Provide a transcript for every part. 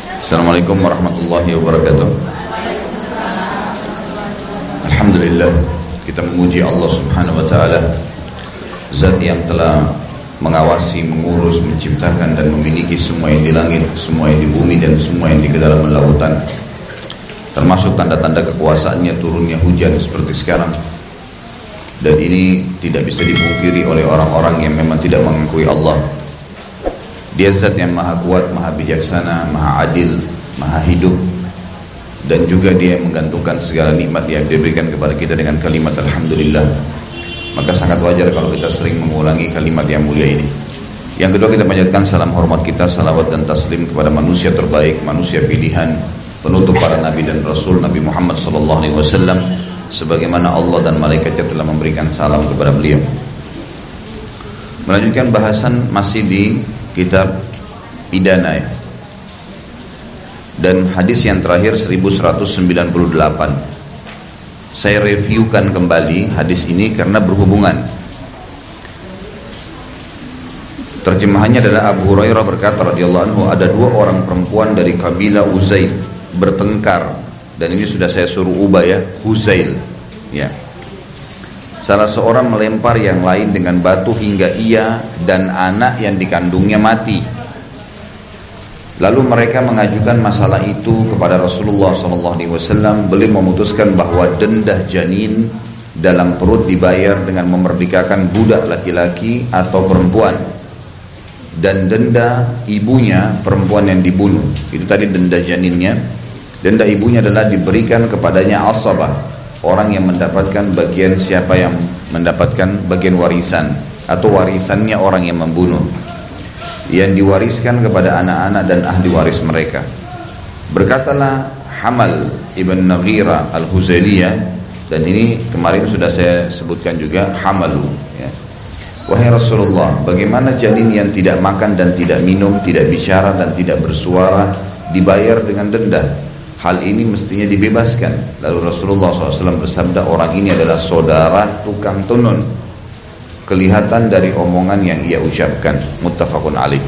Assalamualaikum warahmatullahi wabarakatuh. Alhamdulillah, kita memuji Allah subhanahu wa ta'ala, Zat yang telah mengawasi, mengurus, menciptakan dan memiliki semua yang di langit, semua yang di bumi dan semua yang di kedalaman lautan. Termasuk tanda-tanda kekuasaannya turunnya hujan seperti sekarang. Dan ini tidak bisa dipungkiri oleh orang-orang yang memang tidak mengakui Allah. Dia Zat yang maha kuat, maha bijaksana, maha adil, maha hidup. Dan juga dia menggantungkan segala nikmat yang diberikan kepada kita dengan kalimat Alhamdulillah. Maka sangat wajar kalau kita sering mengulangi kalimat yang mulia ini. Yang kedua, kita panjatkan salam hormat kita, salawat dan taslim kepada manusia terbaik, manusia pilihan, penutup para nabi dan rasul, Nabi Muhammad SAW, sebagaimana Allah dan malaikatnya telah memberikan salam kepada beliau. Melanjutkan bahasan masih di kitab pidana ya. Dan hadis yang terakhir 1198. Saya reviewkan kembali hadis ini karena berhubungan. Terjemahannya adalah Abu Hurairah berkata radhiyallahu anhu, ada dua orang perempuan dari kabilah Uzail bertengkar, dan ini sudah saya suruh ubah ya, Huzail ya. Salah seorang melempar yang lain dengan batu hingga ia dan anak yang dikandungnya mati. Lalu mereka mengajukan masalah itu kepada Rasulullah SAW. Beliau memutuskan bahwa denda janin dalam perut dibayar dengan memerdekakan budak laki-laki atau perempuan, dan denda ibunya perempuan yang dibunuh. Itu tadi denda janinnya. Denda ibunya adalah diberikan kepadanya asabah, orang yang mendapatkan bagian, siapa yang mendapatkan bagian warisan atau warisannya orang yang membunuh, yang diwariskan kepada anak-anak dan ahli waris mereka. Berkatalah Hamal ibn Naghira al-Huzailiyah, dan ini kemarin sudah saya sebutkan juga, Hamalu ya. Wahai Rasulullah, bagaimana janin yang tidak makan dan tidak minum, tidak bicara dan tidak bersuara dibayar dengan denda? Hal ini mestinya dibebaskan. Lalu Rasulullah SAW bersabda, orang ini adalah saudara tukang tenun. Kelihatan dari omongan yang ia ucapkan. Muttafaqun alaih.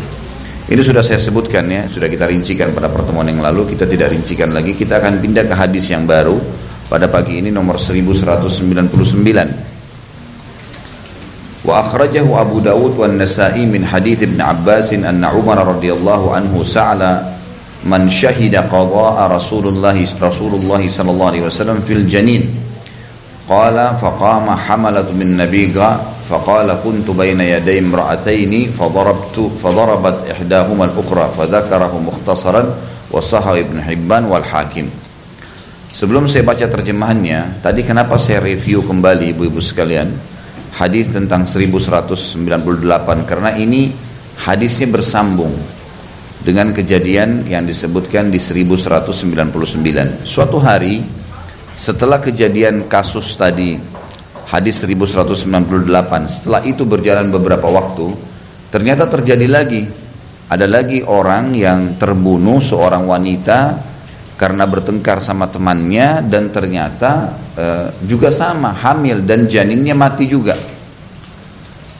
Ini sudah saya sebutkan ya, sudah kita rincikan pada pertemuan yang lalu. Kita tidak rincikan lagi. Kita akan pindah ke hadis yang baru pada pagi ini, nomor 1199. Wa akhrajahu Abu Dawud wa Nasa'i min hadits Ibn Abbas anna Umar radhiyallahu anhu sa'ala man syahida qada'a Rasulullah sallallahu alaihi wasallam fil janin. Qala faqama hamalat min nabiga faqala kuntu baina yaday imra'ataini fadarabat ihdahuma al-ukhra fadzakarahu mukhtasaran wa sahih Ibn Hibban wal Hakim. Sebelum saya baca terjemahannya, tadi kenapa saya review kembali ibu-ibu sekalian hadis tentang 1198, karena ini hadisnya bersambung dengan kejadian yang disebutkan di 1199. Suatu hari setelah kejadian kasus tadi, hadis 1198, setelah itu berjalan beberapa waktu, ternyata terjadi lagi. Ada lagi orang yang terbunuh, seorang wanita, karena bertengkar sama temannya, dan ternyata juga sama, hamil dan janinnya mati juga.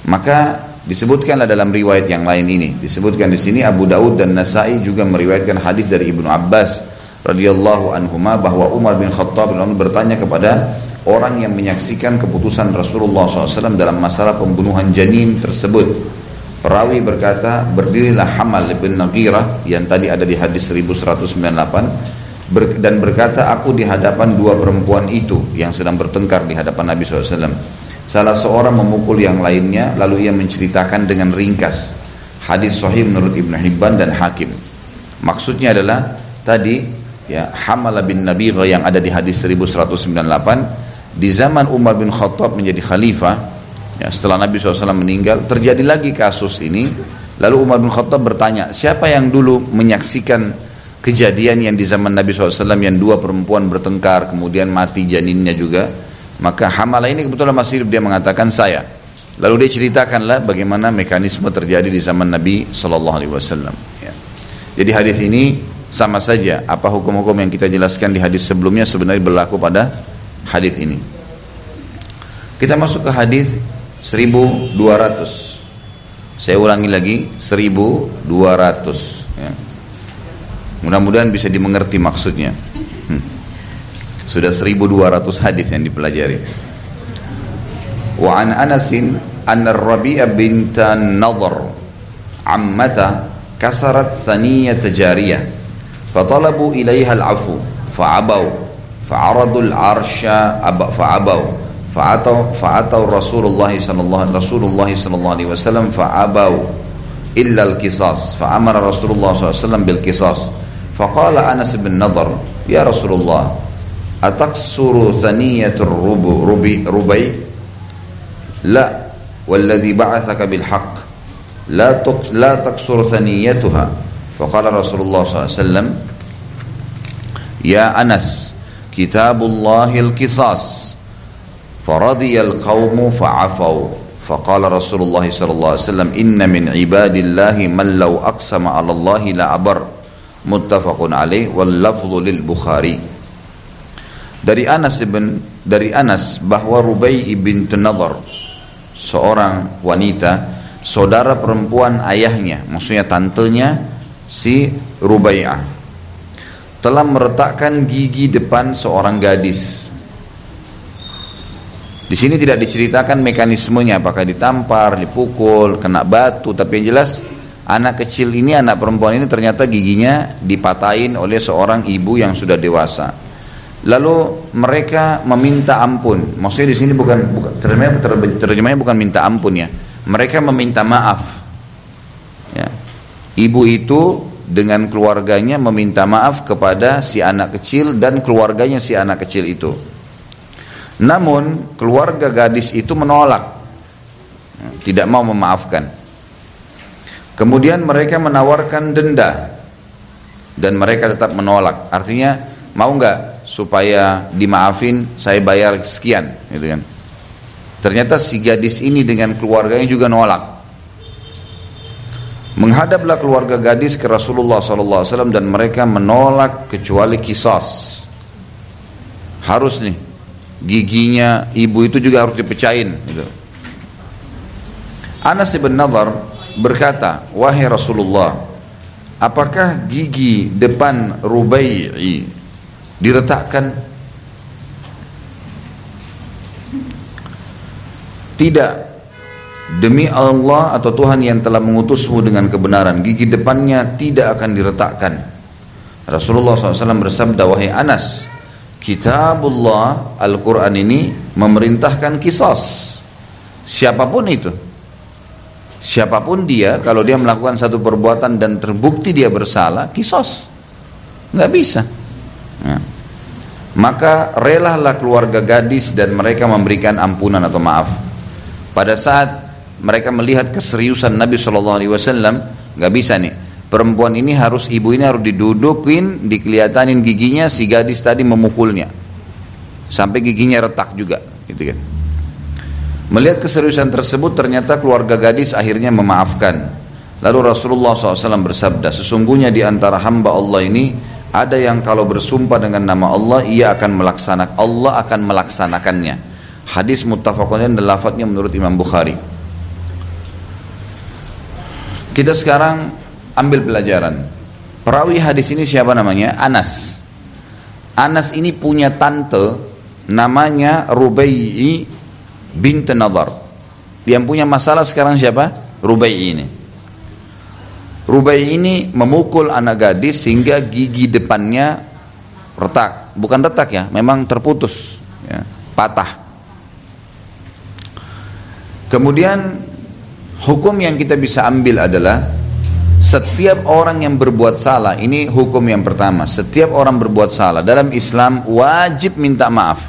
Maka disebutkanlah dalam riwayat yang lain ini, disebutkan di sini Abu Daud dan Nasa'i juga meriwayatkan hadis dari Ibnu Abbas radhiyallahu anhuma bahwa Umar bin Khattab bertanya kepada orang yang menyaksikan keputusan Rasulullah SAW dalam masalah pembunuhan janin tersebut. Perawi berkata, berdirilah Hamal bin Naghirah yang tadi ada di hadis 1198 dan berkata, aku di hadapan dua perempuan itu yang sedang bertengkar di hadapan Nabi SAW. Salah seorang memukul yang lainnya, lalu ia menceritakan dengan ringkas. Hadis sahih menurut Ibn Hibban dan Hakim. Maksudnya adalah tadi ya, Hamal bin Nabighah yang ada di hadis 1198, di zaman Umar bin Khattab menjadi khalifah ya, setelah Nabi SAW meninggal, terjadi lagi kasus ini. Lalu Umar bin Khattab bertanya, siapa yang dulu menyaksikan kejadian yang di zaman Nabi SAW yang dua perempuan bertengkar kemudian mati janinnya juga? Maka Hamalah ini kebetulan masih hidup, dia mengatakan saya. Lalu dia ceritakanlah bagaimana mekanisme terjadi di zaman Nabi SAW ya. Jadi hadis ini sama saja, apa hukum-hukum yang kita jelaskan di hadis sebelumnya sebenarnya berlaku pada hadis ini. Kita masuk ke hadis 1200. Saya ulangi lagi, 1200 ya. Mudah-mudahan bisa dimengerti maksudnya. Sudah 1200 hadis yang dipelajari. Wa an Anasin anna Rabi'a bintan Nadhr ammata kasarat thaniyata jariyah fatalabu ilaiha al-'afw fa'abaw fa'aradu al-'arsha fa'abaw fa'ataw Rasulullah sallallahu alaihi wasallam fa'abaw illa al-qisas fa'amara Rasulullah sallallahu alaihi wasallam bil qisas faqala Anas bin Nadhr ya Rasulullah ataksuru thaniyatur rubai la walladhi ba'athaka bil haqq la taksur thaniyatuha faqala Rasulullah SAW ya Anas kitabullahil qisas faradiyal qawmu fa'afaw faqala Rasulullah SAW inna min ibadillahi man law aqsama ala Allahi la abar muttafaqun alaih wal lafdhu lil Bukhari. Dari Anas bahwa Rubai ibn Nadhr, seorang wanita, saudara perempuan ayahnya, maksudnya tantenya si Rubai'ah, telah meretakkan gigi depan seorang gadis. Di sini tidak diceritakan mekanismenya, apakah ditampar, dipukul, kena batu, tapi yang jelas anak kecil ini, anak perempuan ini ternyata giginya dipatahin oleh seorang ibu yang sudah dewasa. Lalu mereka meminta ampun. Maksudnya di sini bukan terjemahnya bukan minta ampun ya. Mereka meminta maaf. Ya. Ibu itu dengan keluarganya meminta maaf kepada si anak kecil dan keluarganya si anak kecil itu. Namun keluarga gadis itu menolak, tidak mau memaafkan. Kemudian mereka menawarkan denda dan mereka tetap menolak. Artinya mau nggak supaya dimaafin, saya bayar sekian, gitu kan. Ternyata si gadis ini dengan keluarganya juga nolak. Menghadaplah keluarga gadis ke Rasulullah SAW dan mereka menolak kecuali qisas. Harus nih, giginya ibu itu juga harus dipecahin, gitu. Anas bin Nadhr berkata, wahai Rasulullah, apakah gigi depan Rubai'i diretakkan? Tidak, demi Allah atau Tuhan yang telah mengutusmu dengan kebenaran, gigi depannya tidak akan diretakkan. Rasulullah SAW bersabda, wahai Anas, kitabullah, Al-Quran ini memerintahkan qisas. Siapapun itu, siapapun dia, kalau dia melakukan satu perbuatan dan terbukti dia bersalah, qisas, nggak bisa. Ya. Maka relalah keluarga gadis dan mereka memberikan ampunan atau maaf. Pada saat mereka melihat keseriusan Nabi SAW, nggak bisa nih, perempuan ini harus, ibu ini harus didudukin, dikelihatanin giginya, si gadis tadi memukulnya sampai giginya retak juga, gitu kan. Melihat keseriusan tersebut, ternyata keluarga gadis akhirnya memaafkan. Lalu Rasulullah SAW bersabda, sesungguhnya di antara hamba Allah ini ada yang kalau bersumpah dengan nama Allah, Allah akan melaksanakannya. Hadis muttafaqun alaih dan lafadznya menurut Imam Bukhari. Kita sekarang ambil pelajaran. Perawi hadis ini siapa namanya? Anas. Anas ini punya tante namanya Rubai'i bint Nadhr. Yang punya masalah sekarang siapa? Rubai'i ini. Rubai ini memukul anak gadis sehingga gigi depannya retak. Bukan retak ya, memang terputus, ya, patah. Kemudian hukum yang kita bisa ambil adalah setiap orang yang berbuat salah, ini hukum yang pertama, setiap orang berbuat salah dalam Islam wajib minta maaf.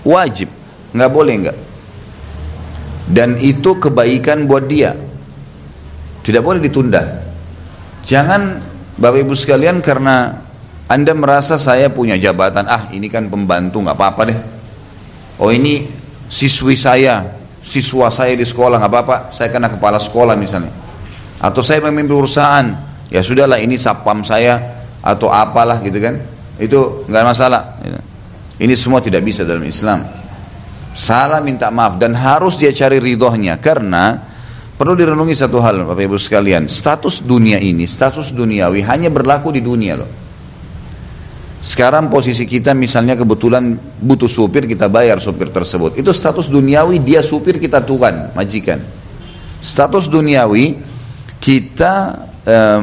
Wajib, nggak boleh nggak. Dan itu kebaikan buat dia, tidak boleh ditunda. Jangan Bapak Ibu sekalian karena Anda merasa saya punya jabatan, ini kan pembantu, nggak apa-apa deh. Oh ini siswa saya di sekolah, nggak apa-apa, saya kena kepala sekolah misalnya. Atau saya memimpin perusahaan, ya sudahlah ini satpam saya atau apalah gitu kan. Itu nggak masalah. Ini semua tidak bisa dalam Islam. Salah minta maaf dan harus dia cari ridhonya, karena perlu direnungi satu hal Bapak Ibu sekalian, status dunia ini, status duniawi hanya berlaku di dunia loh. Sekarang posisi kita misalnya kebetulan butuh supir, kita bayar supir tersebut. Itu status duniawi, dia supir, kita tuan, majikan. Status duniawi, kita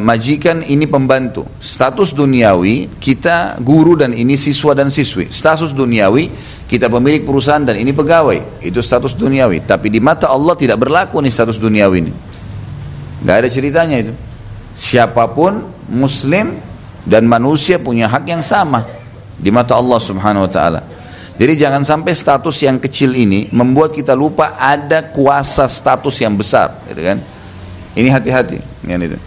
majikan, ini pembantu. Status duniawi, kita guru dan ini siswa dan siswi. Status duniawi, kita pemilik perusahaan dan ini pegawai. Itu status duniawi. Tapi di mata Allah tidak berlaku nih status duniawi ini. Gak ada ceritanya itu. Siapapun muslim dan manusia punya hak yang sama di mata Allah Subhanahu wa taala. Jadi jangan sampai status yang kecil ini membuat kita lupa ada kuasa status yang besar, gitu kan? Ini hati-hati, kan itu.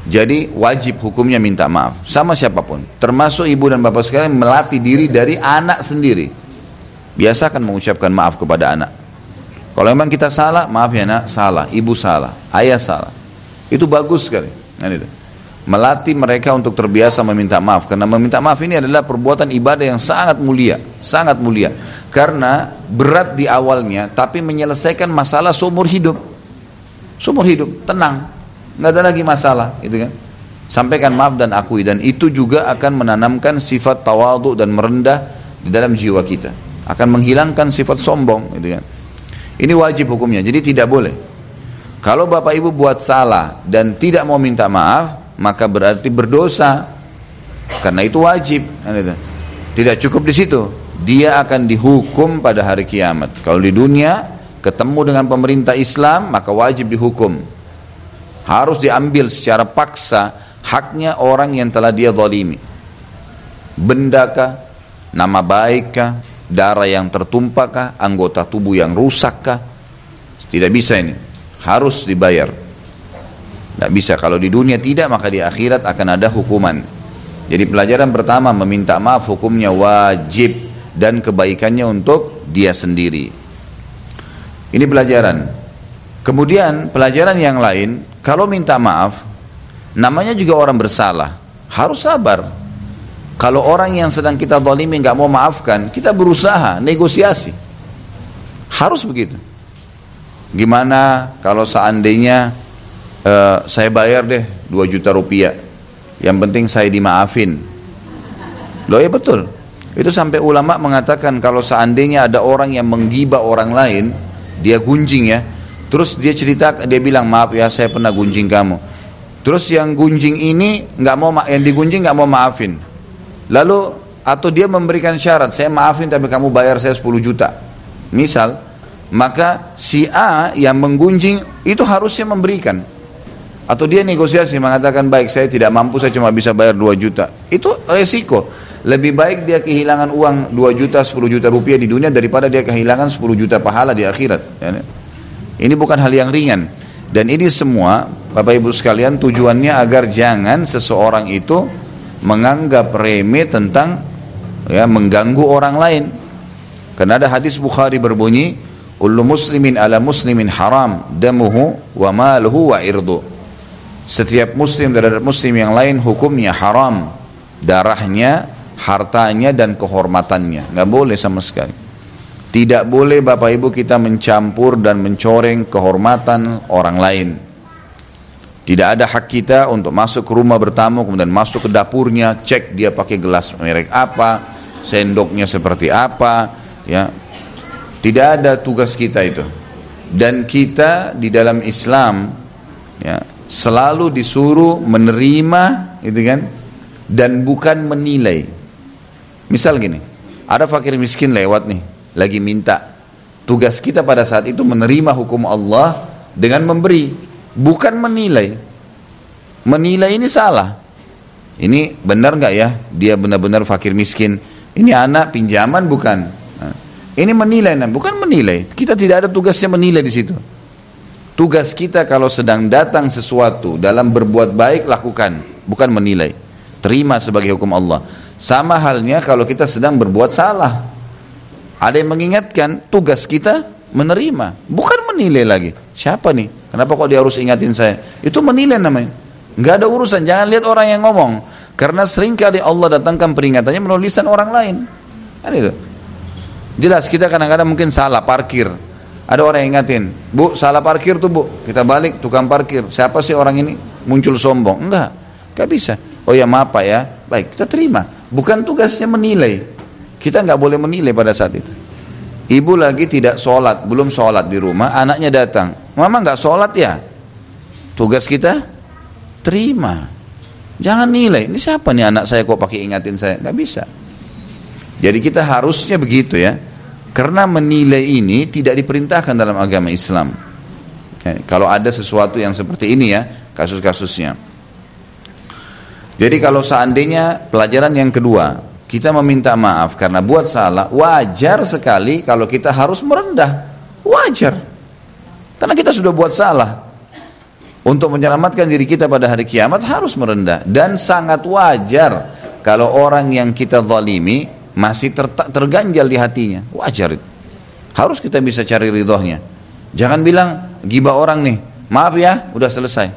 Jadi wajib hukumnya minta maaf sama siapapun, termasuk ibu dan bapak sekalian, melatih diri dari anak sendiri. Biasakan mengucapkan maaf kepada anak. Kalau memang kita salah, maaf ya nak, salah, ibu salah, ayah salah. Itu bagus sekali, kan itu. Melatih mereka untuk terbiasa meminta maaf, karena meminta maaf ini adalah perbuatan ibadah yang sangat mulia, karena berat di awalnya, tapi menyelesaikan masalah seumur hidup, tenang, nggak ada lagi masalah, gitu kan? Sampaikan maaf dan akui, dan itu juga akan menanamkan sifat tawadhu dan merendah di dalam jiwa kita, akan menghilangkan sifat sombong, gitu kan? Ini wajib hukumnya, jadi tidak boleh. Kalau bapak ibu buat salah dan tidak mau minta maaf, maka berarti berdosa, karena itu wajib. Tidak cukup di situ, dia akan dihukum pada hari kiamat. Kalau di dunia ketemu dengan pemerintah Islam, maka wajib dihukum, harus diambil secara paksa haknya orang yang telah dia zalimi. Bendakah, nama baikkah, darah yang tertumpahkah, anggota tubuh yang rusakkah? Tidak bisa, ini harus dibayar. Tidak bisa. Kalau di dunia tidak, maka di akhirat akan ada hukuman. Jadi pelajaran pertama, meminta maaf hukumnya wajib dan kebaikannya untuk dia sendiri. Ini pelajaran. Kemudian pelajaran yang lain, kalau minta maaf, namanya juga orang bersalah, harus sabar. Kalau orang yang sedang kita zalimi nggak mau maafkan, kita berusaha negosiasi. Harus begitu. Gimana kalau seandainya saya bayar deh 2 juta rupiah, yang penting saya dimaafin. Loh ya betul. Itu sampai ulama mengatakan kalau seandainya ada orang yang menggibah orang lain, dia gunjing ya, terus dia cerita, dia bilang maaf ya saya pernah gunjing kamu. Terus yang gunjing ini yang digunjing nggak mau maafin. Lalu atau dia memberikan syarat, saya maafin tapi kamu bayar saya 10 juta. Misal, maka si A yang menggunjing itu harusnya memberikan. Atau dia negosiasi mengatakan baik saya tidak mampu, saya cuma bisa bayar 2 juta. Itu resiko. Lebih baik dia kehilangan uang 2 juta, 10 juta rupiah di dunia daripada dia kehilangan 10 juta pahala di akhirat. Ini bukan hal yang ringan. Dan ini semua Bapak Ibu sekalian tujuannya agar jangan seseorang itu menganggap remeh tentang mengganggu orang lain. Karena ada hadis Bukhari berbunyi, kullu muslimin ala muslimin haram damuhu wa maluhu wa irdu. Setiap muslim terhadap muslim yang lain hukumnya haram, darahnya, hartanya dan kehormatannya. Nggak boleh sama sekali. Tidak boleh Bapak Ibu kita mencampur dan mencoreng kehormatan orang lain. Tidak ada hak kita untuk masuk ke rumah bertamu, kemudian masuk ke dapurnya, cek dia pakai gelas merek apa, sendoknya seperti apa, ya. Tidak ada tugas kita itu. Dan kita di dalam Islam, ya, selalu disuruh menerima, gitu kan, dan bukan menilai. Misal gini, ada fakir miskin lewat nih, lagi minta. Tugas kita pada saat itu menerima hukum Allah dengan memberi, bukan menilai. Menilai ini salah. Ini benar nggak ya? Dia benar-benar fakir miskin. Ini anak pinjaman bukan? Nah, ini menilai, bukan menilai. Kita tidak ada tugasnya menilai di situ. Tugas kita kalau sedang datang sesuatu dalam berbuat baik, lakukan, bukan menilai. Terima sebagai hukum Allah. Sama halnya kalau kita sedang berbuat salah, ada yang mengingatkan, tugas kita menerima, bukan menilai lagi. Siapa nih? Kenapa kok dia harus ingatin saya? Itu menilai namanya. Nggak ada urusan, jangan lihat orang yang ngomong. Karena seringkali Allah datangkan peringatannya melalui lisan orang lain. Kan itu. Jelas kita kadang-kadang mungkin salah parkir. Ada orang yang ingatin, bu salah parkir tuh bu, kita balik tukang parkir, siapa sih orang ini? Muncul sombong, enggak bisa. Oh ya maaf pak ya, baik kita terima. Bukan tugasnya menilai. Kita nggak boleh menilai pada saat itu. Ibu lagi tidak sholat, belum sholat di rumah, anaknya datang. Mama nggak sholat ya? Tugas kita terima. Jangan nilai. Ini siapa nih anak saya kok pakai ingatin saya? Nggak bisa. Jadi kita harusnya begitu ya. Karena menilai ini tidak diperintahkan dalam agama Islam. Kalau ada sesuatu yang seperti ini ya, kasus-kasusnya. Jadi kalau seandainya pelajaran yang kedua, kita meminta maaf karena buat salah, wajar sekali kalau kita harus merendah. Wajar. Karena kita sudah buat salah. Untuk menyelamatkan diri kita pada hari kiamat harus merendah. Dan sangat wajar kalau orang yang kita zalimi masih terganjal di hatinya. Wajar itu. Harus kita bisa cari ridhonya. Jangan bilang, gibah orang nih, maaf ya, udah selesai.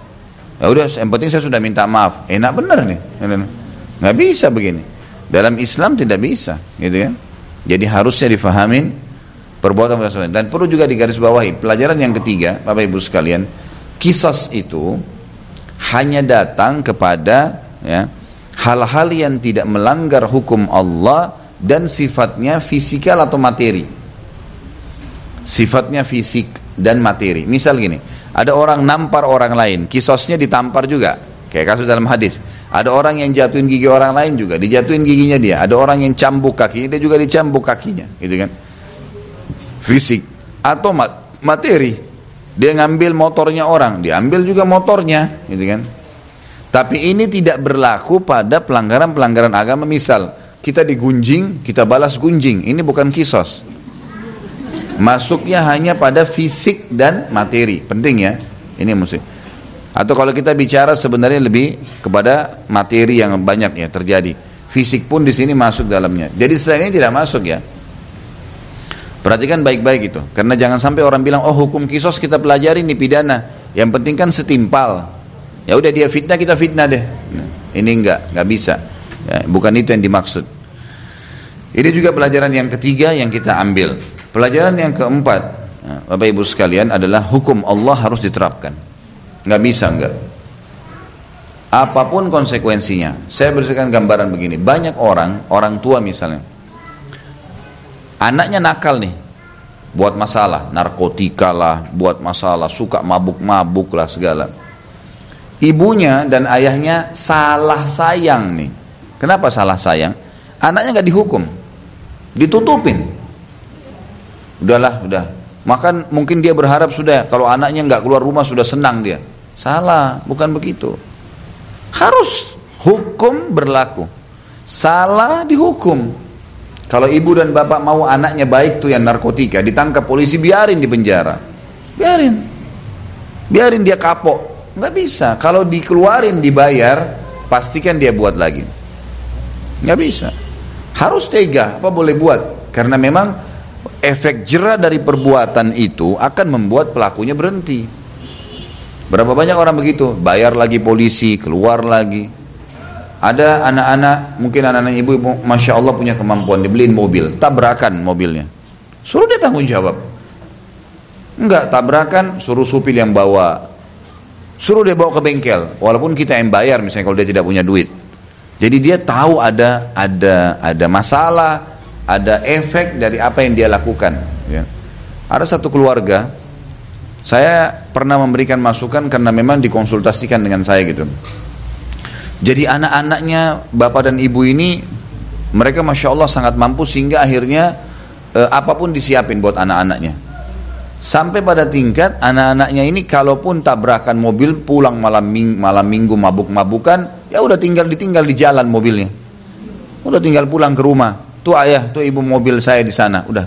Ya udah, yang penting saya sudah minta maaf. Enak bener nih. Nggak bisa begini. Dalam Islam tidak bisa, gitu kan? Jadi harusnya difahamin perbuatan. Dan perlu juga digarisbawahi. Pelajaran yang ketiga, Bapak Ibu sekalian, qisas itu hanya datang kepada ya, hal-hal yang tidak melanggar hukum Allah dan sifatnya fisikal atau materi. Sifatnya fisik dan materi. Misal gini, ada orang nampar orang lain, qisasnya ditampar juga. Kayak kasus dalam hadis. Ada orang yang jatuhin gigi orang lain juga, dijatuhin giginya dia. Ada orang yang cambuk kakinya, dia juga dicambuk kakinya, gitu kan? Fisik atau materi. Dia ngambil motornya orang, diambil juga motornya, gitu kan? Tapi ini tidak berlaku pada pelanggaran-pelanggaran agama. Misal kita digunjing, kita balas gunjing. Ini bukan qisas. Masuknya hanya pada fisik dan materi. Penting ya. Ini mesti. Atau kalau kita bicara sebenarnya lebih kepada materi yang banyak ya terjadi. Fisik pun di sini masuk dalamnya. Jadi selain ini tidak masuk ya. Perhatikan baik-baik itu. Karena jangan sampai orang bilang, oh hukum qisas kita pelajari nih pidana. Yang penting kan setimpal. Ya udah dia fitnah, kita fitnah deh. Nah, ini enggak bisa. Ya, bukan itu yang dimaksud. Ini juga pelajaran yang ketiga yang kita ambil. Pelajaran yang keempat, Bapak Ibu sekalian, adalah hukum Allah harus diterapkan. Nggak bisa enggak. Apapun konsekuensinya. Saya berikan gambaran begini. Banyak orang tua misalnya, anaknya nakal nih, buat masalah, narkotika lah, buat masalah, suka mabuk-mabuk lah segala. Ibunya dan ayahnya salah sayang nih. Kenapa salah sayang? Anaknya nggak dihukum, ditutupin. Udahlah, udah. Maka mungkin dia berharap sudah, kalau anaknya nggak keluar rumah sudah senang dia. Salah, bukan begitu. Harus hukum berlaku. Salah dihukum. Kalau ibu dan bapak mau anaknya baik tuh yang narkotika, ditangkap polisi, biarin di penjara. Biarin dia kapok. Nggak bisa. Kalau dikeluarin dibayar, pastikan dia buat lagi. Nggak bisa. Harus tega, apa boleh buat? Karena memang efek jera dari perbuatan itu akan membuat pelakunya berhenti. Berapa banyak orang begitu, bayar lagi polisi, keluar lagi. Ada anak-anak, mungkin anak-anak ibu, masya Allah punya kemampuan, dibeliin mobil, tabrakan mobilnya, suruh dia tanggung jawab. Enggak, tabrakan, suruh supir yang bawa, suruh dia bawa ke bengkel, walaupun kita yang bayar misalnya kalau dia tidak punya duit. Jadi dia tahu ada masalah, ada efek dari apa yang dia lakukan. Ya. Ada satu keluarga, saya pernah memberikan masukan karena memang dikonsultasikan dengan saya gitu. Jadi anak-anaknya bapak dan ibu ini, mereka masya Allah sangat mampu sehingga akhirnya apapun disiapin buat anak-anaknya. Sampai pada tingkat anak-anaknya ini kalaupun tabrakan mobil pulang malam minggu mabuk-mabukan, ya udah ditinggal di jalan mobilnya. Udah tinggal pulang ke rumah. Tuh ayah, tuh ibu mobil saya di sana, udah.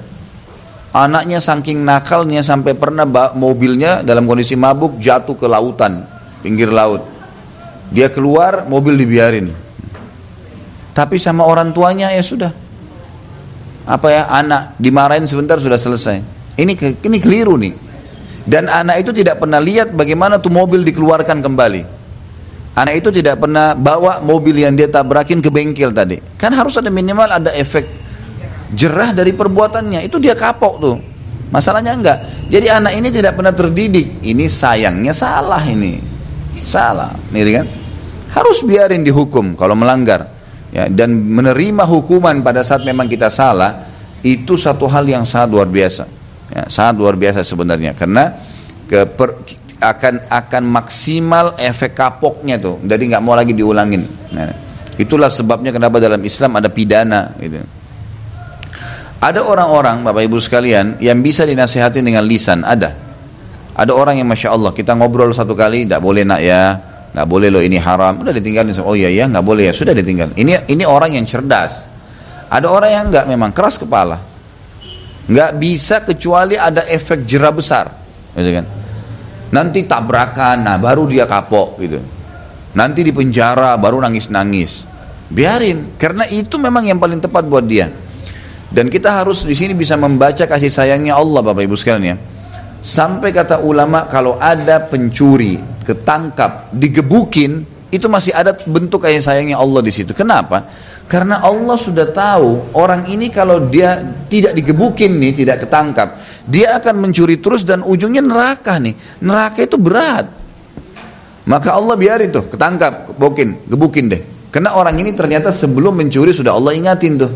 Anaknya saking nakalnya sampai pernah mobilnya dalam kondisi mabuk jatuh ke lautan, pinggir laut. Dia keluar, mobil dibiarin. Tapi sama orang tuanya ya sudah. Anak dimarahin sebentar sudah selesai. Ini keliru nih. Dan anak itu tidak pernah lihat bagaimana tuh mobil dikeluarkan kembali. Anak itu tidak pernah bawa mobil yang dia tabrakin ke bengkel tadi. Kan harus ada minimal ada efek jerah dari perbuatannya. Itu dia kapok tuh. Masalahnya enggak. Jadi anak ini tidak pernah terdidik. Ini sayangnya salah ini. Salah. Nih kan? Harus biarin dihukum kalau melanggar. ya, dan menerima hukuman pada saat memang kita salah, itu satu hal yang sangat luar biasa, ya, sangat luar biasa sebenarnya, karena akan maksimal efek kapoknya tuh, jadi nggak mau lagi diulangin. Nah, itulah sebabnya kenapa dalam Islam ada pidana gitu. Ada orang-orang Bapak Ibu sekalian yang bisa dinasihati dengan lisan, ada orang yang Masya Allah, kita ngobrol satu kali, tidak boleh nak ya, nggak boleh loh, ini haram, udah ditinggalin. Oh iya ya, nggak boleh ya, sudah ditinggal. Ini orang yang cerdas. Ada orang yang nggak, memang keras kepala, nggak bisa kecuali ada efek jera besar, gitu kan? Nanti tabrakan, nah baru dia kapok gitu. Nanti di penjara baru nangis-nangis. Biarin, karena itu memang yang paling tepat buat dia. Dan kita harus di sini bisa membaca kasih sayangnya Allah Bapak Ibu sekalian ya. Sampai kata ulama, kalau ada pencuri ketangkap, digebukin, itu masih ada bentuk kasih sayangnya Allah di situ. Kenapa? Karena Allah sudah tahu orang ini kalau dia tidak digebukin nih, tidak ketangkap, dia akan mencuri terus dan ujungnya neraka nih. Neraka itu berat. Maka Allah biarin tuh, ketangkap, gebukin deh. Karena orang ini ternyata sebelum mencuri sudah Allah ingatin tuh.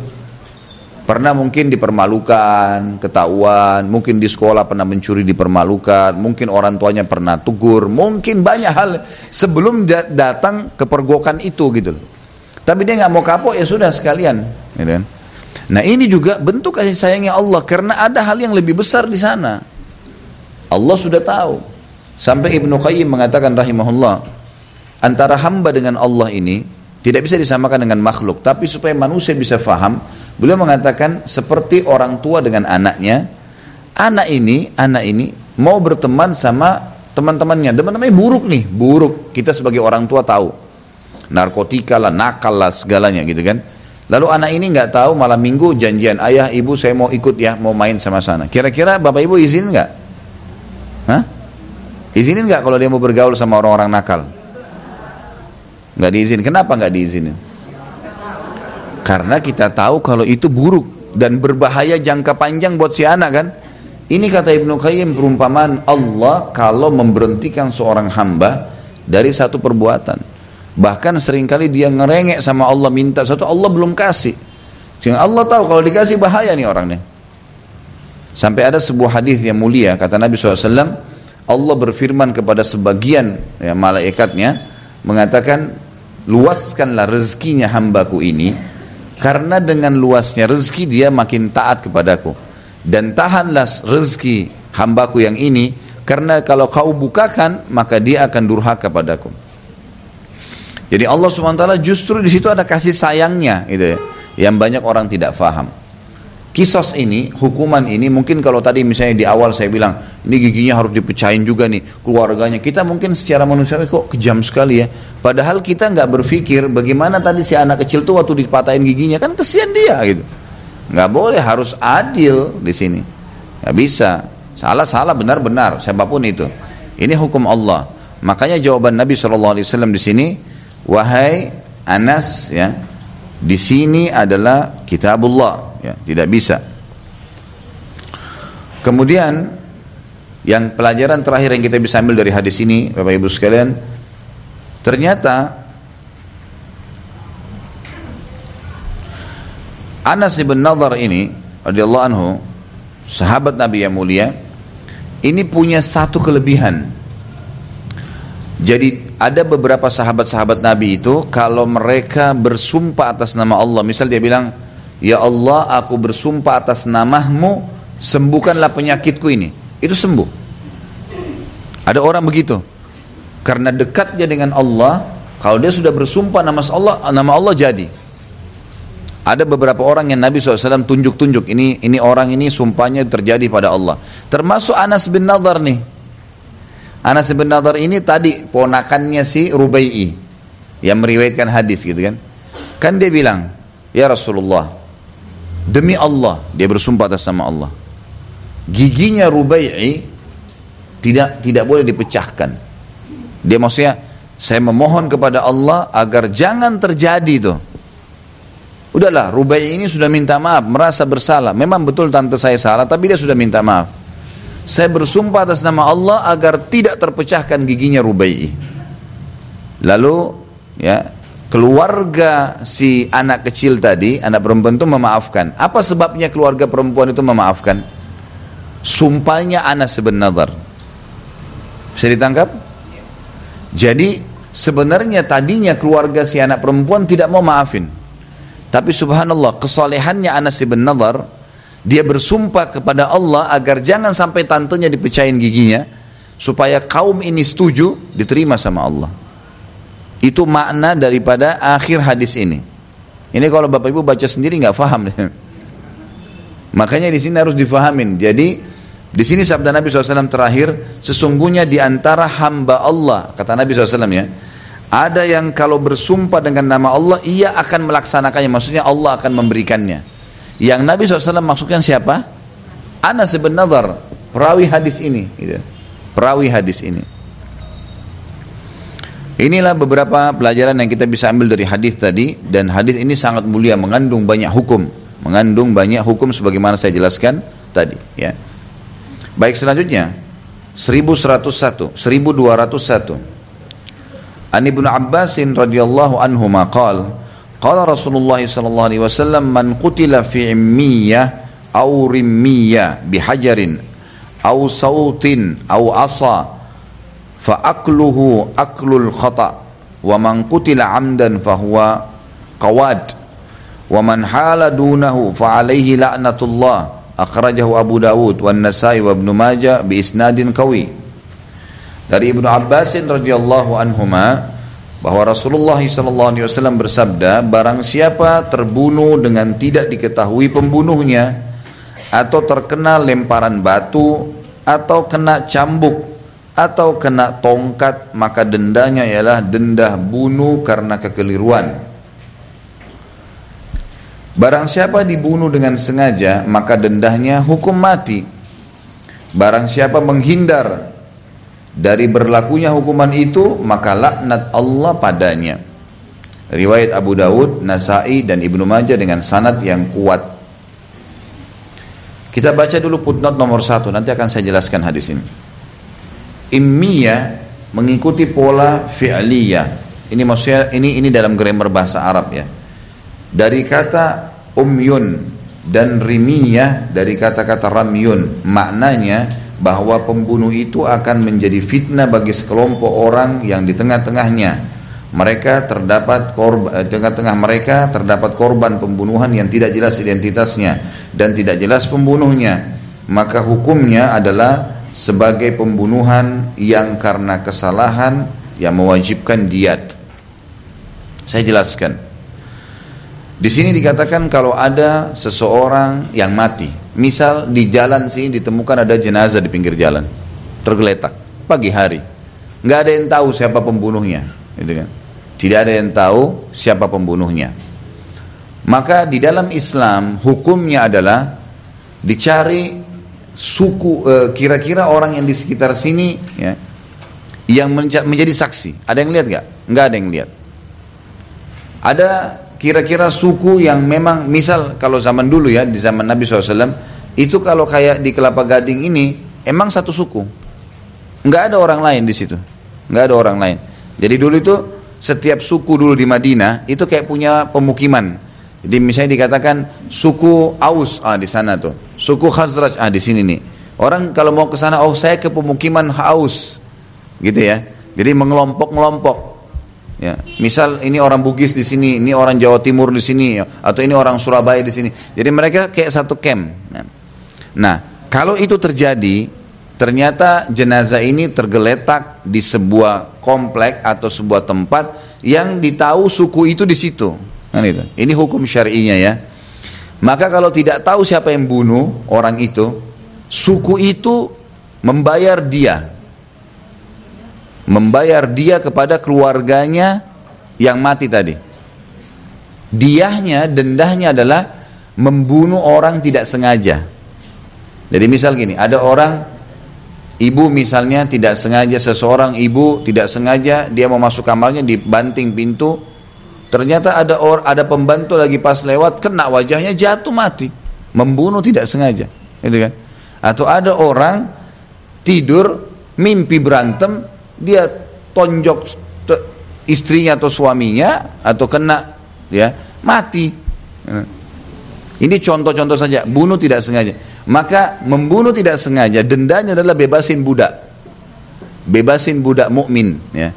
Pernah mungkin dipermalukan, ketahuan, mungkin di sekolah pernah mencuri dipermalukan, mungkin orang tuanya pernah tegur, mungkin banyak hal sebelum datang ke pergokan itu gitu. Tapi dia nggak mau kapok, ya sudah sekalian. Gitu kan? Nah ini juga bentuk kasih sayangnya Allah, karena ada hal yang lebih besar di sana. Allah sudah tahu. Sampai Ibnu Qayyim mengatakan rahimahullah, antara hamba dengan Allah ini tidak bisa disamakan dengan makhluk, tapi supaya manusia bisa faham, beliau mengatakan seperti orang tua dengan anaknya. Anak ini mau berteman sama teman-temannya buruk nih, buruk. Kita sebagai orang tua tahu, narkotika lah, nakal lah, segalanya gitu kan. Lalu anak ini nggak tahu, malam minggu janjian, ayah ibu saya mau ikut ya, mau main sama sana. Kira-kira bapak ibu izin nggak? Hah? Izinin nggak kalau dia mau bergaul sama orang-orang nakal? Nggak diizin. Kenapa nggak diizinin? Karena kita tahu kalau itu buruk dan berbahaya jangka panjang buat si anak kan. Ini kata Ibnu Qayyim perumpamaan Allah kalau memberhentikan seorang hamba dari satu perbuatan. Bahkan seringkali dia ngerengek sama Allah, minta satu Allah belum kasih. Sehingga Allah tahu kalau dikasih bahaya nih orangnya. Sampai ada sebuah hadis yang mulia, kata Nabi SAW, Allah berfirman kepada sebagian ya, malaikatnya, mengatakan, luaskanlah rezekinya hambaku ini, karena dengan luasnya rezeki dia makin taat kepadaku, dan tahanlah rezeki hambaku yang ini, karena kalau kau bukakan maka dia akan durhaka padaku. Jadi Allah SWT justru di situ ada kasih sayangnya gitu ya, yang banyak orang tidak faham. Kisos ini, hukuman ini, mungkin kalau tadi misalnya di awal saya bilang ini giginya harus dipecahin juga nih keluarganya, kita mungkin secara manusiawi kok kejam sekali ya. Padahal kita nggak berpikir bagaimana tadi si anak kecil tuh waktu dipatahin giginya, kan kesian dia gitu. Nggak boleh, harus adil di sini. Nggak bisa, salah benar siapapun itu. Ini hukum Allah. Makanya jawaban Nabi SAW di sini, wahai Anas ya, di sini adalah kitabullah. Ya, tidak bisa. Kemudian yang pelajaran terakhir yang kita bisa ambil dari hadis ini Bapak Ibu sekalian, ternyata Anas bin Nadhr ini radhiyallahu anhu, sahabat Nabi yang mulia, ini punya satu kelebihan. Jadi ada beberapa sahabat-sahabat Nabi itu kalau mereka bersumpah atas nama Allah, misal dia bilang, ya Allah, aku bersumpah atas namamu, sembuhkanlah penyakitku ini. Itu sembuh. Ada orang begitu. Karena dekatnya dengan Allah, kalau dia sudah bersumpah nama Allah jadi. Ada beberapa orang yang Nabi SAW tunjuk-tunjuk, ini orang ini sumpahnya terjadi pada Allah. Termasuk Anas bin Nadhr nih. Anas bin Nadhr ini tadi ponakannya si Rubai'i yang meriwayatkan hadis gitu kan. Kan dia bilang, ya Rasulullah, demi Allah, dia bersumpah atas nama Allah, giginya Rubai'i tidak boleh dipecahkan. Dia maksudnya, saya memohon kepada Allah agar jangan terjadi itu. Udahlah, Rubai'i ini sudah minta maaf, merasa bersalah. Memang betul tante saya salah, tapi dia sudah minta maaf. Saya bersumpah atas nama Allah agar tidak terpecahkan giginya Rubai'i. Lalu ya, keluarga si anak kecil tadi, anak perempuan itu memaafkan. Apa sebabnya keluarga perempuan itu memaafkan? Sumpahnya Anas bin Nadhr. Bisa ditangkap? Jadi sebenarnya tadinya keluarga si anak perempuan tidak mau maafin. Tapi subhanallah, kesolehannya Anas bin Nadhr, dia bersumpah kepada Allah agar jangan sampai tantenya dipecahin giginya, supaya kaum ini setuju, diterima sama Allah. Itu makna daripada akhir hadis ini. Ini kalau Bapak Ibu baca sendiri nggak paham. Makanya di sini harus difahamin. Jadi di sini sabda Nabi SAW terakhir, sesungguhnya di antara hamba Allah, kata Nabi SAW ya, ada yang kalau bersumpah dengan nama Allah, ia akan melaksanakannya. Maksudnya Allah akan memberikannya. Yang Nabi SAW maksudkan siapa? Anas bin Nadhr, perawi hadis ini. Gitu. Perawi hadis ini. Inilah beberapa pelajaran yang kita bisa ambil dari hadis tadi, dan hadis ini sangat mulia, mengandung banyak hukum, sebagaimana saya jelaskan tadi. Ya. Baik, selanjutnya 1101, 1201. An Ibnu Abbas radhiyallahu anhuma qala qala Rasulullah sallallahu alaihi wasallam man qutila fi immiyah aw rimmiyah bihajarin aw sautin aw asa فأكله أكل الخطأ ومن قتل عمدا فهو قواد ومن حال دونه فعليه لعنة الله أخرجه أبو داود والنسائي وابن ماجه بإسناد قوي. Dari Ibnu Abbas radhiyallahu anhuma bahwa Rasulullah sallallahu alaihi wasallam bersabda, barang siapa terbunuh dengan tidak diketahui pembunuhnya, atau terkena lemparan batu, atau kena cambuk, atau kena tongkat, maka dendanya ialah denda bunuh karena kekeliruan. Barang siapa dibunuh dengan sengaja, maka dendanya hukum mati. Barang siapa menghindar dari berlakunya hukuman itu, maka laknat Allah padanya. Riwayat Abu Dawud, Nasai dan Ibnu Majah dengan sanad yang kuat. Kita baca dulu footnote nomor 1, nanti akan saya jelaskan hadis ini. Immiyah mengikuti pola fi'liyah. Ini maksudnya ini dalam grammar bahasa Arab ya. Dari kata umyun dan rimiyah dari kata-kata ramyun, maknanya bahwa pembunuh itu akan menjadi fitnah bagi sekelompok orang yang di tengah-tengahnya mereka terdapat korban pembunuhan yang tidak jelas identitasnya dan tidak jelas pembunuhnya, maka hukumnya adalah sebagai pembunuhan yang karena kesalahan yang mewajibkan diat. Saya jelaskan. Di sini dikatakan kalau ada seseorang yang mati, misal di jalan sini ditemukan ada jenazah di pinggir jalan, tergeletak pagi hari, nggak ada yang tahu siapa pembunuhnya, gitu kan? Tidak ada yang tahu siapa pembunuhnya. Maka di dalam Islam hukumnya adalah dicari suku kira-kira orang yang di sekitar sini ya, yang menjadi saksi. Ada yang lihat nggak? Nggak ada yang lihat. Ada kira-kira suku yang memang, misal kalau zaman dulu ya, di zaman Nabi SAW itu kalau kayak di Kelapa Gading ini emang satu suku, nggak ada orang lain di situ, nggak ada orang lain. Jadi dulu itu setiap suku dulu di Madinah itu kayak punya pemukiman. Jadi misalnya dikatakan suku Aus, di sana tuh. Suku Khazraj, di sini nih. Orang kalau mau ke sana, saya ke pemukiman Aus, gitu ya. Jadi mengelompok-ngelompok. Ya, misal ini orang Bugis di sini, ini orang Jawa Timur di sini, atau ini orang Surabaya di sini. Jadi mereka kayak satu camp. Nah, kalau itu terjadi, ternyata jenazah ini tergeletak di sebuah komplek atau sebuah tempat yang ditahu suku itu di situ. Nah, ini hukum syar'inya ya. Maka kalau tidak tahu siapa yang bunuh orang itu, suku itu membayar dia kepada keluarganya yang mati tadi. Dendahnya adalah membunuh orang tidak sengaja. Jadi misal gini, ada orang ibu misalnya tidak sengaja, seseorang ibu tidak sengaja dia mau masuk kamarnya, dibanting pintu, ternyata ada pembantu lagi pas lewat, kena wajahnya, jatuh mati, membunuh tidak sengaja, gitu kan? Atau ada orang tidur mimpi berantem, dia tonjok istrinya atau suaminya atau kena ya mati. Ini contoh-contoh saja, bunuh tidak sengaja. Maka membunuh tidak sengaja dendanya adalah bebasin budak. Bebasin budak mukmin ya.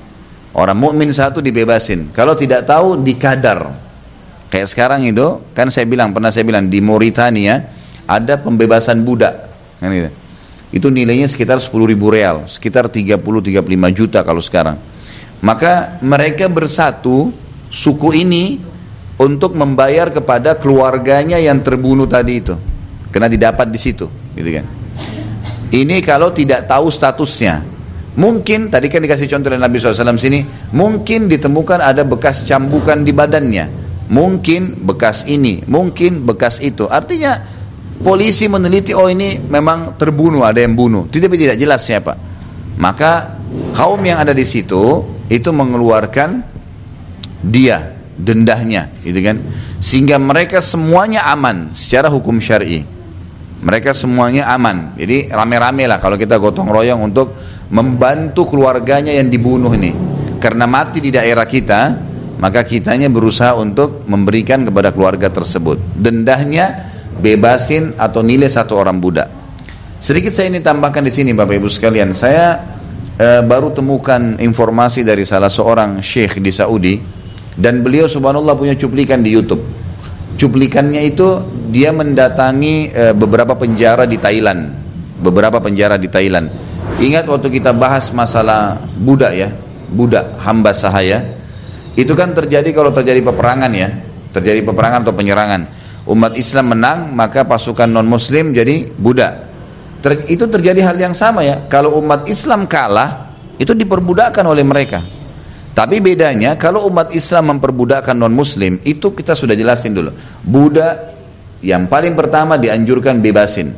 Orang mukmin satu dibebasin. Kalau tidak tahu dikadar. Kayak sekarang itu kan pernah saya bilang di Mauritania ada pembebasan budak kan gitu. Itu nilainya sekitar 10.000 real, sekitar 30-35 juta kalau sekarang. Maka mereka bersatu suku ini untuk membayar kepada keluarganya yang terbunuh tadi itu, karena didapat di situ, gitu kan. Ini kalau tidak tahu statusnya, mungkin tadi kan dikasih contoh dari Nabi SAW sini, mungkin ditemukan ada bekas cambukan di badannya, mungkin bekas ini, mungkin bekas itu. Artinya polisi meneliti, oh ini memang terbunuh, ada yang bunuh, tapi tidak jelas siapa. Maka kaum yang ada di situ itu mengeluarkan dia dendahnya, gitu kan, sehingga mereka semuanya aman secara hukum syar'i. Mereka semuanya aman. Jadi rame-rame lah kalau kita gotong royong untuk membantu keluarganya yang dibunuh ini. Karena mati di daerah kita, maka kitanya berusaha untuk memberikan kepada keluarga tersebut. Dendahnya bebasin atau nilai satu orang budak. Sedikit saya ini tambahkan di sini Bapak Ibu sekalian. Saya baru temukan informasi dari salah seorang syekh di Saudi. Dan beliau subhanallah punya cuplikan di YouTube. Cuplikannya itu dia mendatangi beberapa penjara di Thailand. Beberapa penjara di Thailand. Ingat waktu kita bahas masalah budak ya, budak hamba sahaya. Itu kan terjadi kalau terjadi peperangan ya, terjadi peperangan atau penyerangan. Umat Islam menang, maka pasukan non Muslim jadi budak. Itu terjadi hal yang sama ya. Kalau umat Islam kalah, itu diperbudakkan oleh mereka. Tapi bedanya kalau umat Islam memperbudakkan non-muslim, itu kita sudah jelasin dulu. Budak yang paling pertama dianjurkan bebasin